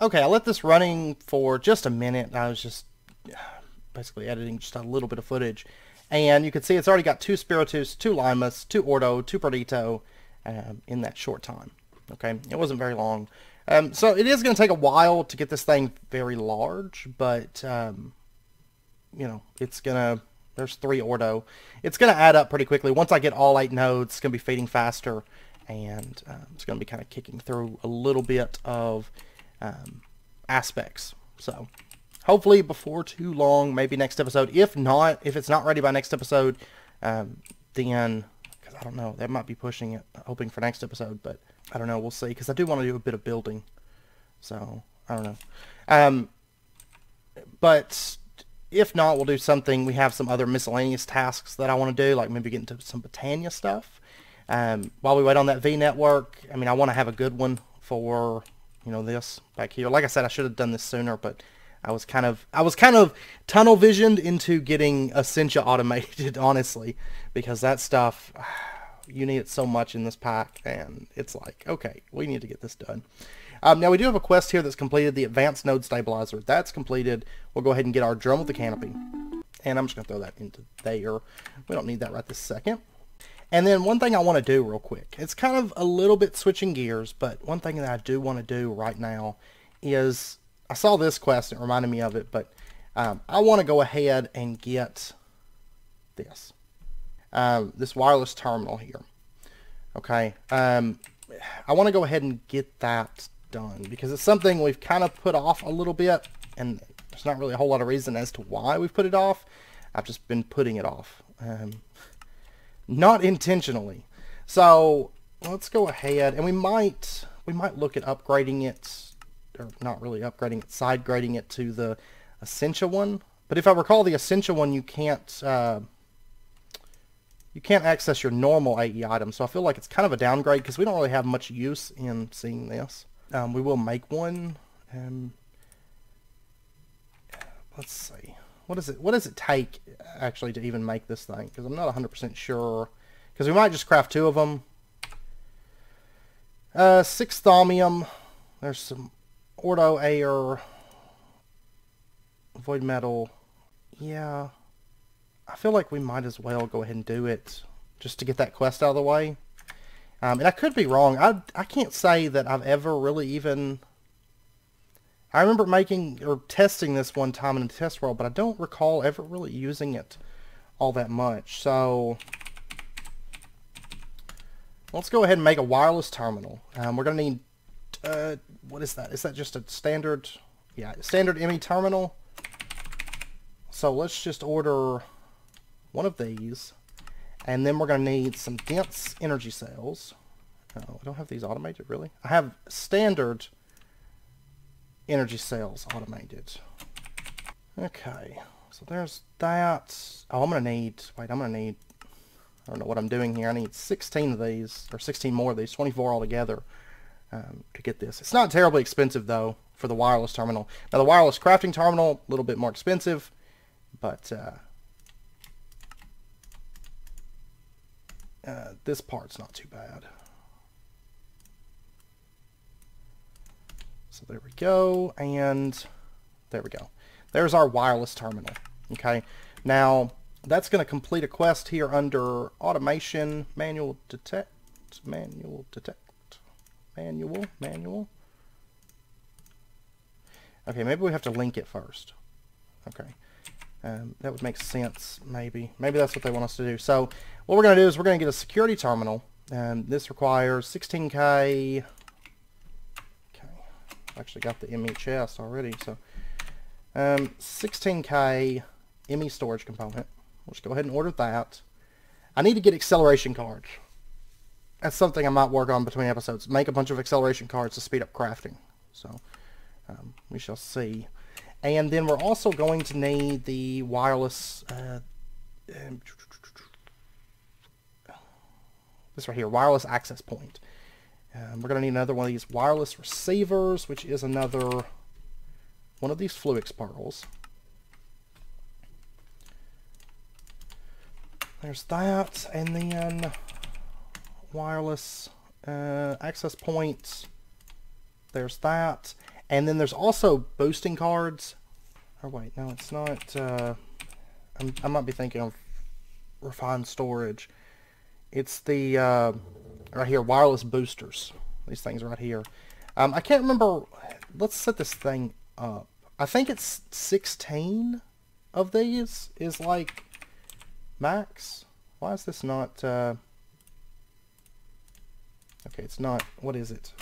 Okay, I let this running for just a minute. I was just basically editing just a little bit of footage. And you can see it's already got 2 Spiritus, 2 Limus, 2 Ordo, 2 Perdito in that short time. Okay, it wasn't very long. So it is going to take a while to get this thing very large, but, you know, it's going to, there's 3 Ordo. It's going to add up pretty quickly. Once I get all 8 nodes, it's going to be feeding faster, and it's going to be kind of kicking through a little bit of aspects. So hopefully before too long, maybe next episode. If not, if it's not ready by next episode, then, because I don't know, that might be pushing it, hoping for next episode, but I don't know. We'll see, because I do want to do a bit of building. So, I don't know. But if not, we'll do something. We have some other miscellaneous tasks that I want to do, like maybe get into some Britannia stuff. While we wait on that V network, I mean, I want to have a good one for, you know, this back here. Like I said, I should have done this sooner, but I was kind of tunnel visioned into getting Essentia automated, honestly, because that stuff, you need it so much in this pack, and it's like, okay, we need to get this done. Now we do have a quest here that's completed, the Advanced Node Stabilizer. That's completed. We'll go ahead and get our drum with the canopy, and I'm just going to throw that into there. We don't need that right this second. And then one thing I want to do real quick, it's kind of a little bit switching gears, but one thing that I do want to do right now is, I saw this quest, it reminded me of it, but I want to go ahead and get this. This wireless terminal here. Okay. I want to go ahead and get that done, because it's something we've kind of put off a little bit, and there's not really a whole lot of reason as to why we've put it off. I've just been putting it off. Not intentionally. So let's go ahead, and we might look at upgrading it, or not really upgrading it, side grading it to the Essentia one. But if I recall, the Essentia one, you can't access your normal AE items, so I feel like it's kind of a downgrade, because we don't really have much use in seeing this. We will make one. Let's see. What does it take, actually, to even make this thing? Because I'm not 100% sure. Because we might just craft 2 of them. 6 thaumium. There's some ordo air. Void metal. Yeah. I feel like we might as well go ahead and do it, just to get that quest out of the way. And I could be wrong. I can't say that I've ever really even... I remember making or testing this one time in the test world, but I don't recall ever really using it all that much. So let's go ahead and make a wireless terminal. We're going to need, what is that? Is that just a standard, yeah, standard Emmy terminal? So let's just order one of these, and then we're going to need some dense energy cells. Oh, I don't have these automated, really. I have standard energy cells automated. Okay, so there's that. Oh, I'm going to need, I don't know what I'm doing here. I need 16 of these, or 16 more of these, 24 altogether, to get this. It's not terribly expensive, though, for the wireless terminal. Now, the wireless crafting terminal, a little bit more expensive, but this part's not too bad. So there we go, and there we go. There's our wireless terminal. Okay, now that's going to complete a quest here under automation, manual. Okay, maybe we have to link it first. Okay, that would make sense, maybe. Maybe that's what they want us to do. So what we're going to do is we're going to get a security terminal, and this requires 16K. Actually got the Emmy chest already, so 16K Emmy storage component. We'll just go ahead and order that. I need to get acceleration cards. That's something I might work on between episodes. Make a bunch of acceleration cards to speed up crafting. So we shall see. And then we're also going to need the wireless this right here, wireless access point. We're going to need another one of these wireless receivers, which is another one of these Fluix pearls. There's that, and then wireless access points. There's that, and then there's also boosting cards. Oh wait, no, it's not. I might be thinking of refined storage. It's the right here, wireless boosters. These things right here. I can't remember. Let's set this thing up. I think it's 16 of these is like max. Why is this not? Okay, it's not. What is it?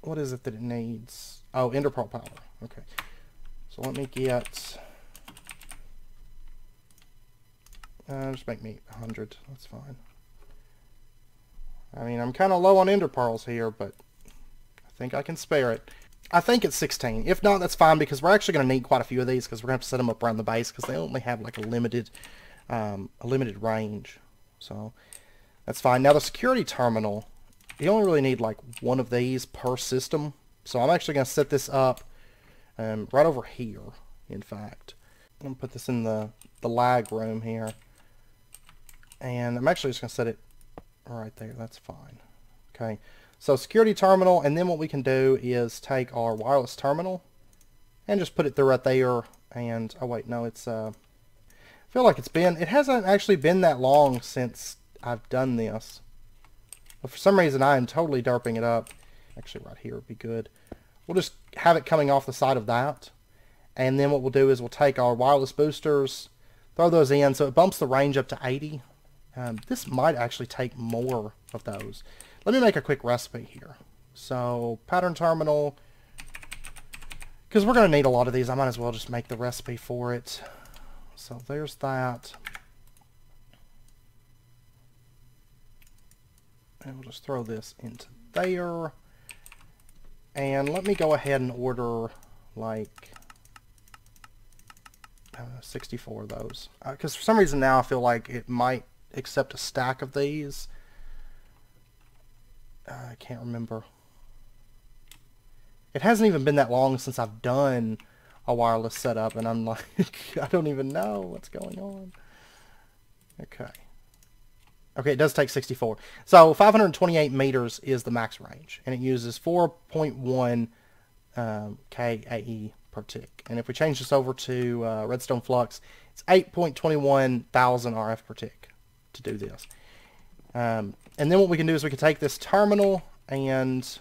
What is it that it needs? Oh, enderpearl power. Okay. So let me get. Just make me 100. That's fine. I mean, I'm kind of low on ender pearls here, but I think I can spare it. I think it's 16. If not, that's fine, because we're actually going to need quite a few of these, because we're going to have to set them up around the base, because they only have like a limited range. So that's fine. Now the security terminal, you only really need like one of these per system. So I'm actually going to set this up right over here, in fact. I'm going to put this in the lag room here. And I'm actually just going to set it right there. That's fine. Okay. So security terminal, and then what we can do is take our wireless terminal and just put it through right there. And, oh wait, no, it's, I feel like it hasn't actually been that long since I've done this. But for some reason I am totally derping it up. Actually right here would be good. We'll just have it coming off the side of that. And then what we'll do is we'll take our wireless boosters, throw those in, so it bumps the range up to 80. This might actually take more of those. Let me make a quick recipe here. So, pattern terminal, because we're going to need a lot of these, I might as well just make the recipe for it. So there's that. And we'll just throw this into there. And let me go ahead and order like 64 of those. Because for some reason now I feel like it might accept a stack of these. I can't remember. It hasn't even been that long since I've done a wireless setup, and I'm like, I don't even know what's going on. Okay. Okay, it does take 64. So 528 meters is the max range, and it uses 4.1 KAE per tick. And if we change this over to redstone flux, it's 8.21 thousand RF per tick to do this. And then what we can do is we can take this terminal and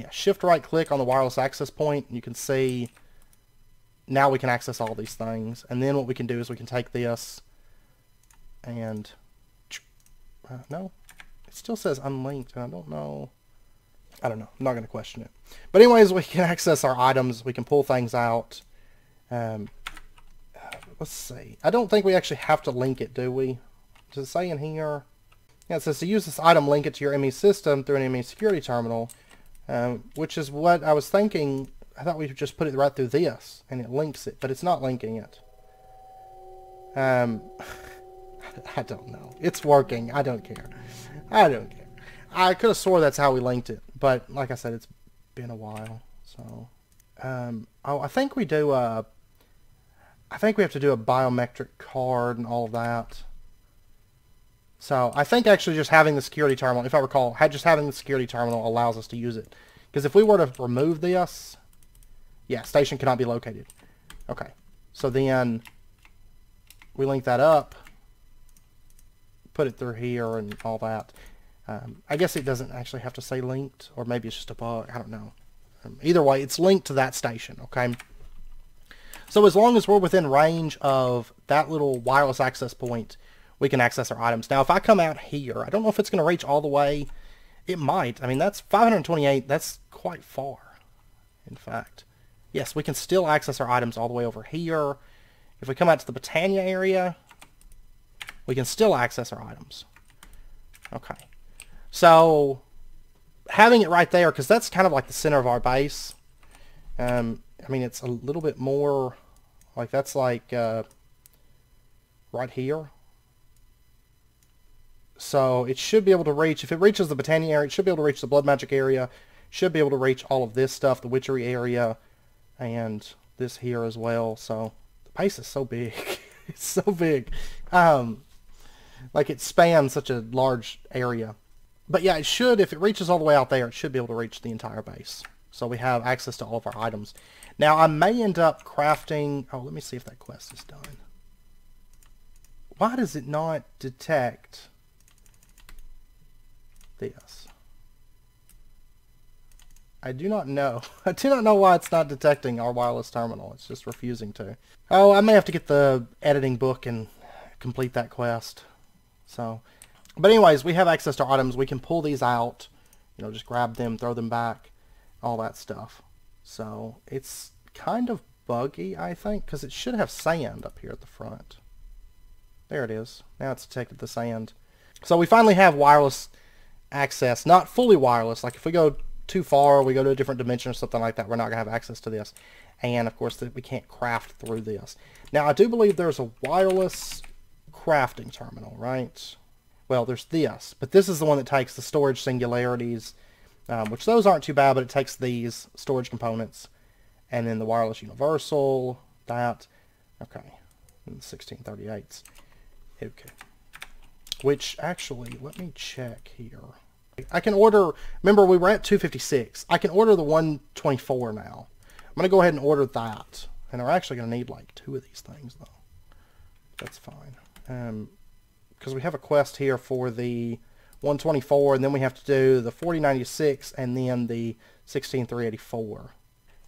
shift right click on the wireless access point. You can see now we can access all these things. And then what we can do is we can take this and no, it still says unlinked, and I don't know. I'm not going to question it. But anyways, we can access our items. We can pull things out. Let's see. I don't think we actually have to link it, do we? Does it say in here? Yeah, it says to use this item, link it to your ME system through an ME security terminal, which is what I was thinking. I thought we could just put it right through this, and it links it, but it's not linking it. I don't know. It's working. I don't care. I don't care. I could have swore that's how we linked it, but like I said, it's been a while. So, oh, I think we do I think we have to do a biometric card and all of that. So I think actually just having the security terminal, if I recall, just having the security terminal allows us to use it. Because if we were to remove this, yeah, station cannot be located. Okay, so then we link that up, put it through here and all that. I guess it doesn't actually have to say linked, or maybe it's just a bug. I don't know. Either way, it's linked to that station, okay? So as long as we're within range of that little wireless access point, we can access our items. Now, if I come out here, I don't know if it's going to reach all the way. It might. I mean, that's 528. That's quite far, in fact. Yes, we can still access our items all the way over here. If we come out to the Britannia area, we can still access our items. Okay. So, having it right there, because that's kind of like the center of our base. I mean, it's a little bit more, like that's like right here. So it should be able to reach, if it reaches the Britannia area, it should be able to reach the Blood Magic area, should be able to reach all of this stuff, the Witchery area, and this here as well. So the base is so big. It's so big. Like it spans such a large area. But yeah, it should, if it reaches all the way out there, it should be able to reach the entire base. So we have access to all of our items. Now I may end up crafting, oh, let me see if that quest is done. Why does it not detect this? I do not know. I do not know why it's not detecting our wireless terminal. It's just refusing to. Oh, I may have to get the editing book and complete that quest. So, but anyways, we have access to items. We can pull these out, you know, just grab them, throw them back, all that stuff. So it's kind of buggy, I think, because it should have sand up here at the front. There it is. Now it's detected the sand. So we finally have wireless access. Not fully wireless. Like if we go too far, we go to a different dimension or something like that, we're not going to have access to this. And of course, we can't craft through this. Now, I do believe there's a wireless crafting terminal, right? Well, there's this, but this is the one that takes the storage singularities, which those aren't too bad, but it takes these storage components, and then the wireless universal, that, okay, and the 1638s, okay. Which, actually, let me check here. I can order, remember we were at 256, I can order the 124 now. I'm going to go ahead and order that, and we're actually going to need like 2 of these things, though. That's fine. Because we have a quest here for the 124, and then we have to do the 4096 and then the 16384.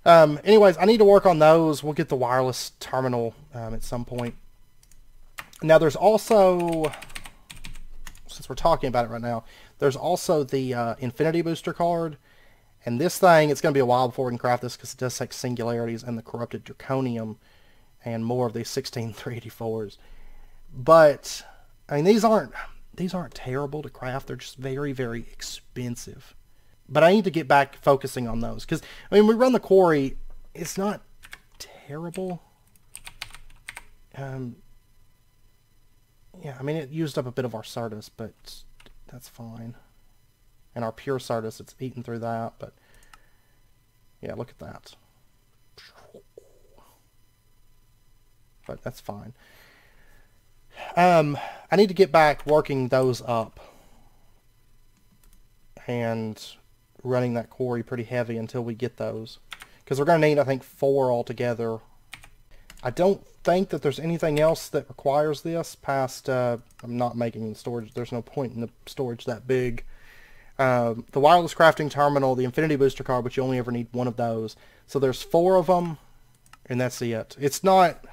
Anyways, I need to work on those. We'll get the wireless terminal at some point. Now, there's also, since we're talking about it right now, there's also the Infinity Booster card. And this thing, it's going to be a while before we can craft this because it does take singularities and the corrupted draconium and more of these 16384s. But I mean, these aren't terrible to craft. They're just very, very expensive. But I need to get back focusing on those because I mean, we run the quarry. It's not terrible. Yeah, I mean, it used up a bit of our Sardis, but that's fine. And our pure Sardis, it's eaten through that, but yeah, look at that. But that's fine. I need to get back working those up and running that quarry pretty heavy until we get those. Because we're going to need, I think, 4 altogether. I don't think that there's anything else that requires this past, I'm not making the storage, there's no point in the storage that big. The wireless crafting terminal, the Infinity Booster card, but you only ever need 1 of those. So there's 4 of them, and that's it. It's not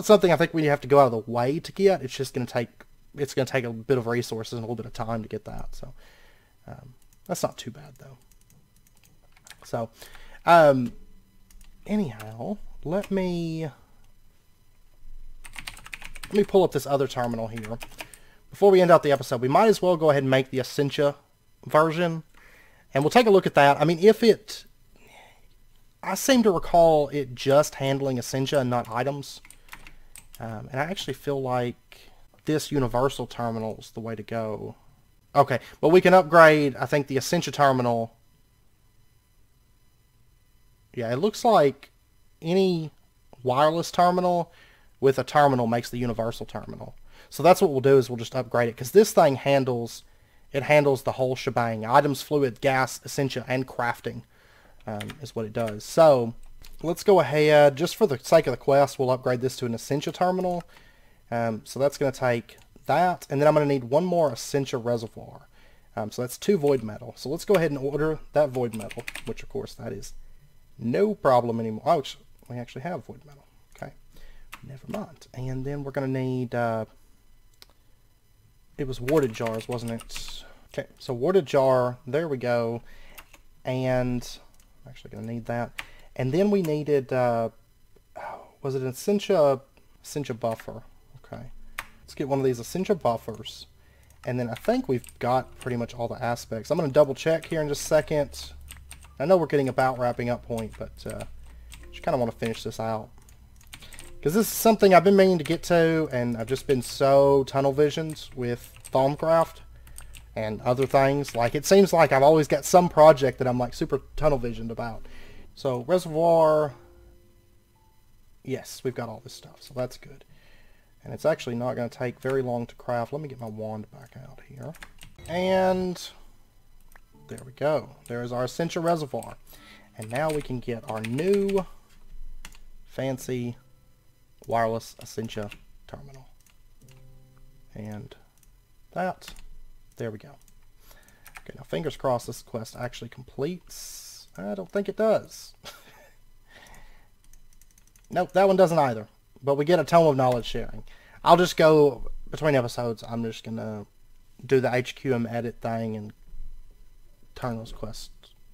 something I think we have to go out of the way to get. It's just going to take a bit of resources and a little bit of time to get that. So that's not too bad though. So anyhow, let me pull up this other terminal here. Before we end out the episode, we might as well go ahead and make the Essentia version, and we'll take a look at that. I mean, I seem to recall it just handling Essentia and not items. And I actually feel like this universal terminal is the way to go. Okay, but we can upgrade, I think, the Essentia terminal. Yeah, it looks like any wireless terminal with a terminal makes the universal terminal. So that's what we'll do, is we'll just upgrade it, because this thing handles the whole shebang. Items, fluid, gas, Essentia, and crafting is what it does. So let's go ahead, just for the sake of the quest, we'll upgrade this to an Essentia terminal. So that's going to take that, and then I'm going to need 1 more Essentia reservoir. So that's 2 void metal. So let's go ahead and order that void metal, which of course that is no problem anymore. Oh, we actually have void metal. Okay, never mind. And then we're going to need, it was warded jars, wasn't it? Okay, so warded jar, there we go. And I'm actually going to need that. And then we needed, was it an Essentia buffer? Okay, let's get one of these Essentia buffers. And then I think we've got pretty much all the aspects. I'm going to double check here in just a second. I know we're getting about wrapping up point, but just kind of want to finish this out. Because this is something I've been meaning to get to, and I've just been so tunnel visioned with Thaumcraft and other things. Like, it seems like I've always got some project that I'm like super tunnel visioned about. So reservoir, yes, we've got all this stuff, so that's good. And it's actually not going to take very long to craft. Let me get my wand back out here. And there we go. There's our Essentia reservoir. And now we can get our new fancy wireless Essentia terminal. And that, there we go. Okay, now fingers crossed this quest actually completes. I don't think it does. Nope, that one doesn't either. But we get a Tome of Knowledge sharing. I'll just go, between episodes, I'm just going to do the HQM edit thing and turn those quests,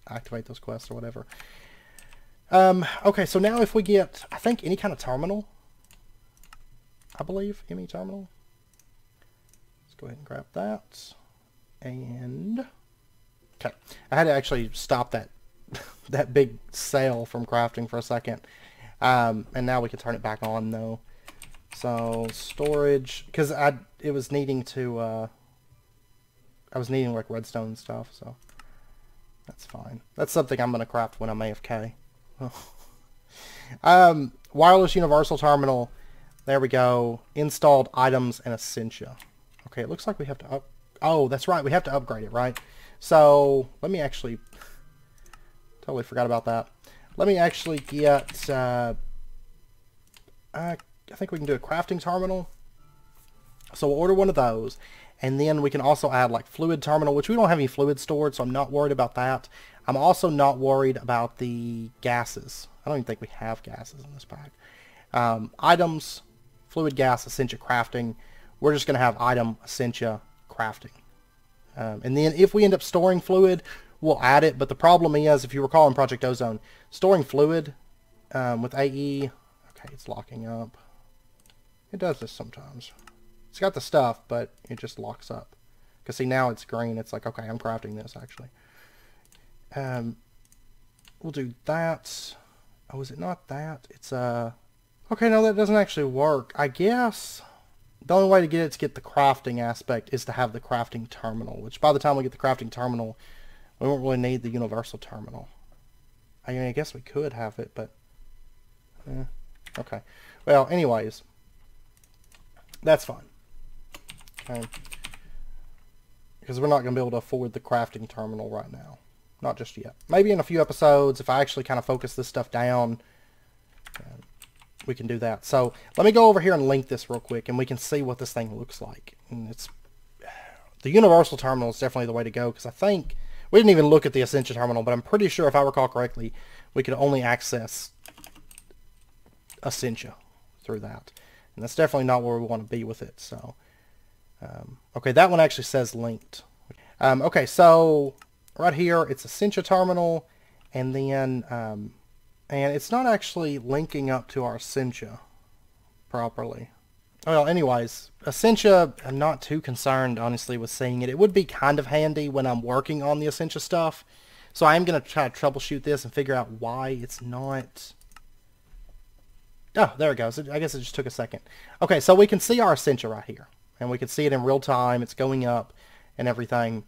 activate those quests or whatever. Okay, so now if we get, I think, any kind of terminal, I believe, Emmy terminal. go ahead and grab that. And okay, I had to actually stop that that big sail from crafting for a second. And now we can turn it back on though. So storage, because it was needing to I was needing like redstone and stuff, so that's fine. That's something I'm gonna craft when I'm AFK. Wireless universal terminal. There we go. Installed items and Essentia. Okay, it looks like we have to oh, that's right, we have to upgrade it, right? So let me actually totally forgot about that. Let me actually get I think we can do a crafting terminal. So we'll order one of those. And then we can also add like fluid terminal, which we don't have any fluid stored, so I'm not worried about that. I'm also not worried about the gases. I don't even think we have gases in this pack. Items, fluid, gas, Essentia, crafting. We're just going to have item, Essentia, crafting. And then if we end up storing fluid, we'll add it. But the problem is, if you recall in Project Ozone, storing fluid with AE, okay, it's locking up. It does this sometimes. It's got the stuff, but it just locks up. Because see, now it's green. It's like, okay, I'm crafting this, actually. We'll do that. Oh, is it not that? It's, okay, no, that doesn't actually work. I guess the only way to get the crafting aspect is to have the crafting terminal. Which, by the time we get the crafting terminal, we won't really need the universal terminal. I mean, I guess we could have it, but... okay. Well, anyways. That's fine. Okay. Because we're not going to be able to afford the crafting terminal right now. Not just yet. Maybe in a few episodes, if I actually kind of focus this stuff down, we can do that. So let me go over here and link this real quick, and we can see what this thing looks like. And it's the universal terminal is definitely the way to go, because I think we didn't even look at the Essentia terminal, but I'm pretty sure, if I recall correctly, we could only access Essentia through that. And that's definitely not where we want to be with it. So, okay, that one actually says linked. Okay, so right here, it's Essentia terminal, and then, and it's not actually linking up to our Essentia properly. Well, anyways, Essentia, I'm not too concerned, honestly, with seeing it. It would be kind of handy when I'm working on the Essentia stuff. So I am going to try to troubleshoot this and figure out why it's not... Oh, there it goes. I guess it just took a second. Okay, so we can see our Essentia right here. And we can see it in real time. It's going up and everything.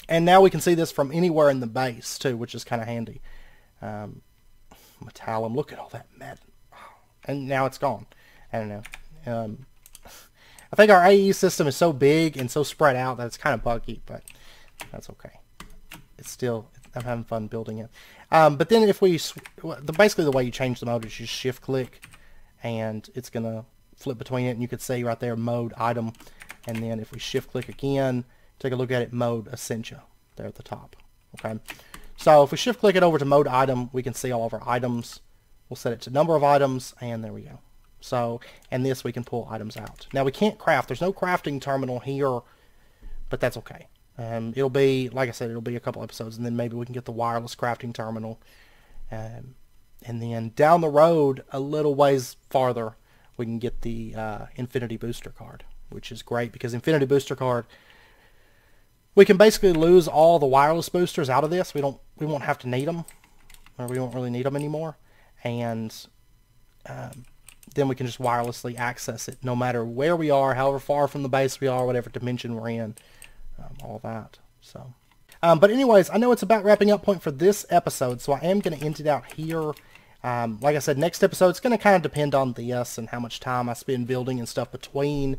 And now we can see this from anywhere in the base, too, which is kind of handy. Metallum, look at all that metal. And now it's gone. I don't know. I think our AE system is so big and so spread out that it's kind of buggy, but that's okay. It's still, I'm having fun building it. But then if we, basically the way you change the mode is you shift click and it's going to flip between it, and you can see right there mode item, and then if we shift click again, take a look at it, mode Essentia there at the top. Okay, so if we shift click it over to mode item, we can see all of our items. We'll set it to number of items, and there we go. So, and this we can pull items out. Now we can't craft, there's no crafting terminal here, but that's okay. It'll be, like I said, it'll be a couple episodes, and then maybe we can get the wireless crafting terminal. And then down the road, a little ways farther, we can get the Infinity Booster card, which is great, because Infinity Booster card, we can basically lose all the wireless boosters out of this. We won't have to need them, or we won't really need them anymore. And then we can just wirelessly access it, no matter where we are, however far from the base we are, whatever dimension we're in. All that. So, but anyways, I know it's about wrapping up point for this episode, so I am going to end it out here. Like I said, next episode, it's going to kind of depend on this and how much time I spend building and stuff between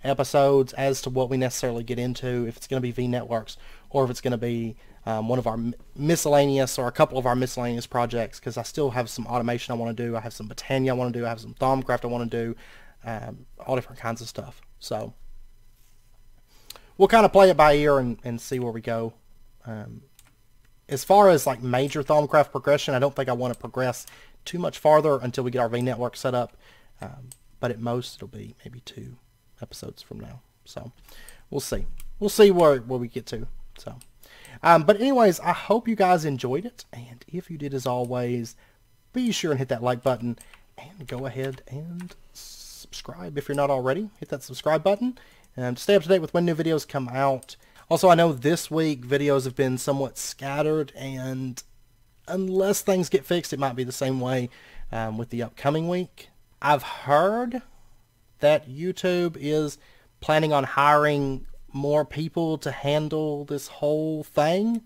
episodes as to what we necessarily get into, if it's going to be V-Networks or if it's going to be one of our miscellaneous or a couple of our miscellaneous projects, because I still have some automation I want to do. I have some Botania I want to do. I have some Thaumcraft I want to do. All different kinds of stuff. So we'll kind of play it by ear and see where we go. As far as like major Thaumcraft progression, I don't think I want to progress too much farther until we get our V-Network set up. But at most, it'll be maybe 2 episodes from now. So we'll see. We'll see where we get to. So, but anyways, I hope you guys enjoyed it. And if you did, as always, be sure and hit that like button. And go ahead and subscribe if you're not already. Hit that subscribe button. to stay up to date with when new videos come out. Also, I know this week videos have been somewhat scattered, and unless things get fixed, it might be the same way with the upcoming week. I've heard that YouTube is planning on hiring more people to handle this whole thing,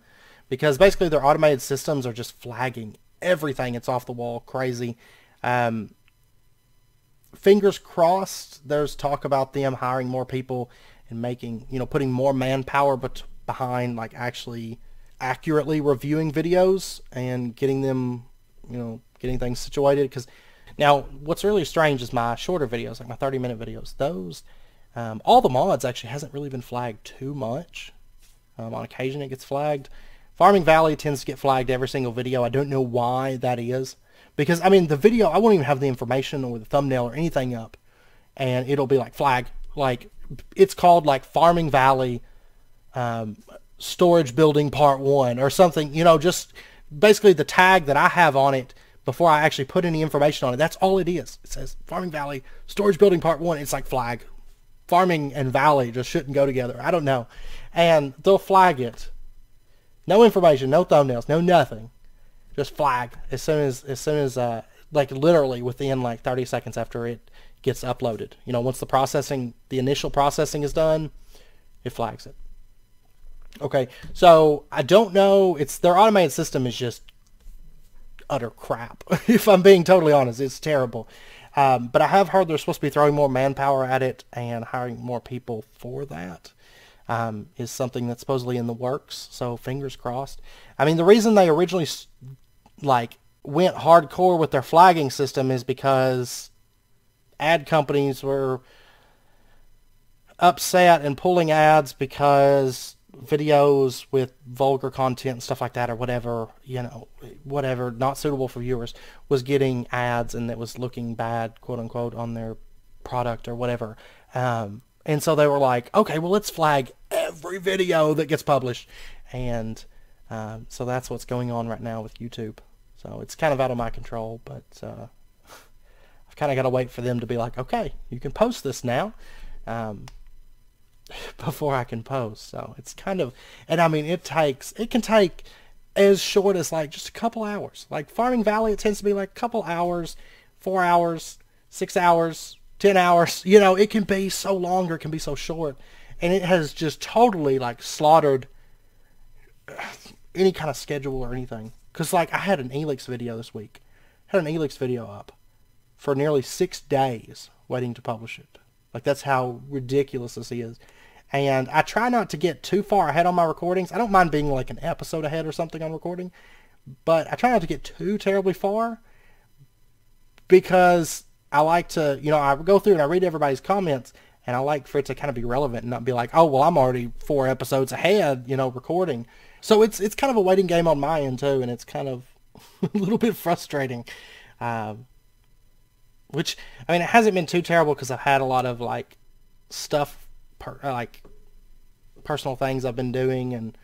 because basically their automated systems are just flagging everything. It's off the wall crazy. Fingers crossed, there's talk about them hiring more people and making, putting more manpower behind like actually accurately reviewing videos and getting them, getting things situated. Because now what's really strange is my shorter videos, like my 30-minute videos, those, all the mods actually hasn't really been flagged too much. On occasion it gets flagged. Farming Valley tends to get flagged every single video. I don't know why that is. Because, I mean, the video, I won't even have the information or the thumbnail or anything up. And it'll be like flag. Like, it's called like Farming Valley Storage Building Part 1 or something. Just basically the tag that I have on it before I actually put any information on it. That's all it is. It says Farming Valley Storage Building Part 1. It's like flag. Farming and Valley just shouldn't go together. I don't know. And they'll flag it. No information, no thumbnails, no nothing. Just flag as soon as like literally within like 30 seconds after it gets uploaded. Once the initial processing is done, it flags it. Okay, so I don't know. Their automated system is just utter crap. If I'm being totally honest, it's terrible. But I have heard they're supposed to be throwing more manpower at it and hiring more people for that. Is something that's supposedly in the works. So fingers crossed. I mean, the reason they originally went hardcore with their flagging system is because ad companies were upset and pulling ads because videos with vulgar content and stuff like that or whatever, whatever, not suitable for viewers, was getting ads and it was looking bad, quote unquote, on their product or whatever. And so they were like, okay, well, let's flag every video that gets published. And so that's what's going on right now with YouTube. So it's kind of out of my control, but I've kind of got to wait for them to be like, okay, you can post this now, before I can post. So it's kind of, and I mean, it can take as short as like just a couple hours. Like Farming Valley, it tends to be like a couple hours, 4 hours, 6 hours, 10 hours. It can be so long or it can be so short. And it has just totally like slaughtered any kind of schedule or anything. Because like I had an Elix video this week. Had an Elix video up for nearly 6 days waiting to publish it. Like that's how ridiculous this is. And I try not to get too far ahead on my recordings. I don't mind being like an episode ahead or something on recording. But I try not to get too terribly far. Because I like to, I go through and I read everybody's comments. And I like for it to kind of be relevant and not be like, oh, well, I'm already 4 episodes ahead, recording. So it's kind of a waiting game on my end too. And it's kind of a little bit frustrating. Which, I mean, it hasn't been too terrible because I've had a lot of like stuff, like personal things I've been doing and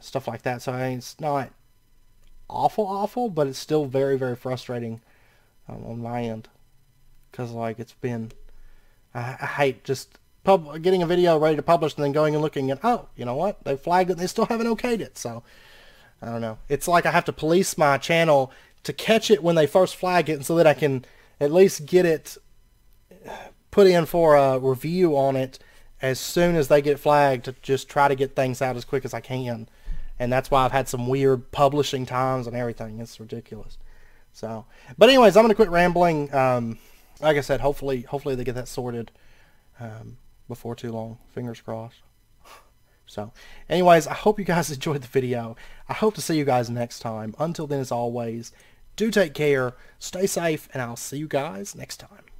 stuff like that. So I mean, it's not awful, but it's still very, very frustrating on my end. Because like it's been, I hate just getting a video ready to publish and then going and looking at, oh, you know what? They flagged it and they still haven't okayed it. So I don't know. It's like I have to police my channel to catch it when they first flag it, and so that I can at least get it put in for a review on it as soon as they get flagged, to just try to get things out as quick as I can. And that's why I've had some weird publishing times and everything. It's ridiculous. So, but anyways, I'm going to quit rambling. Like I said, hopefully they get that sorted before too long. Fingers crossed. So, anyways, I hope you guys enjoyed the video. I hope to see you guys next time. Until then, as always, do take care, stay safe, and I'll see you guys next time.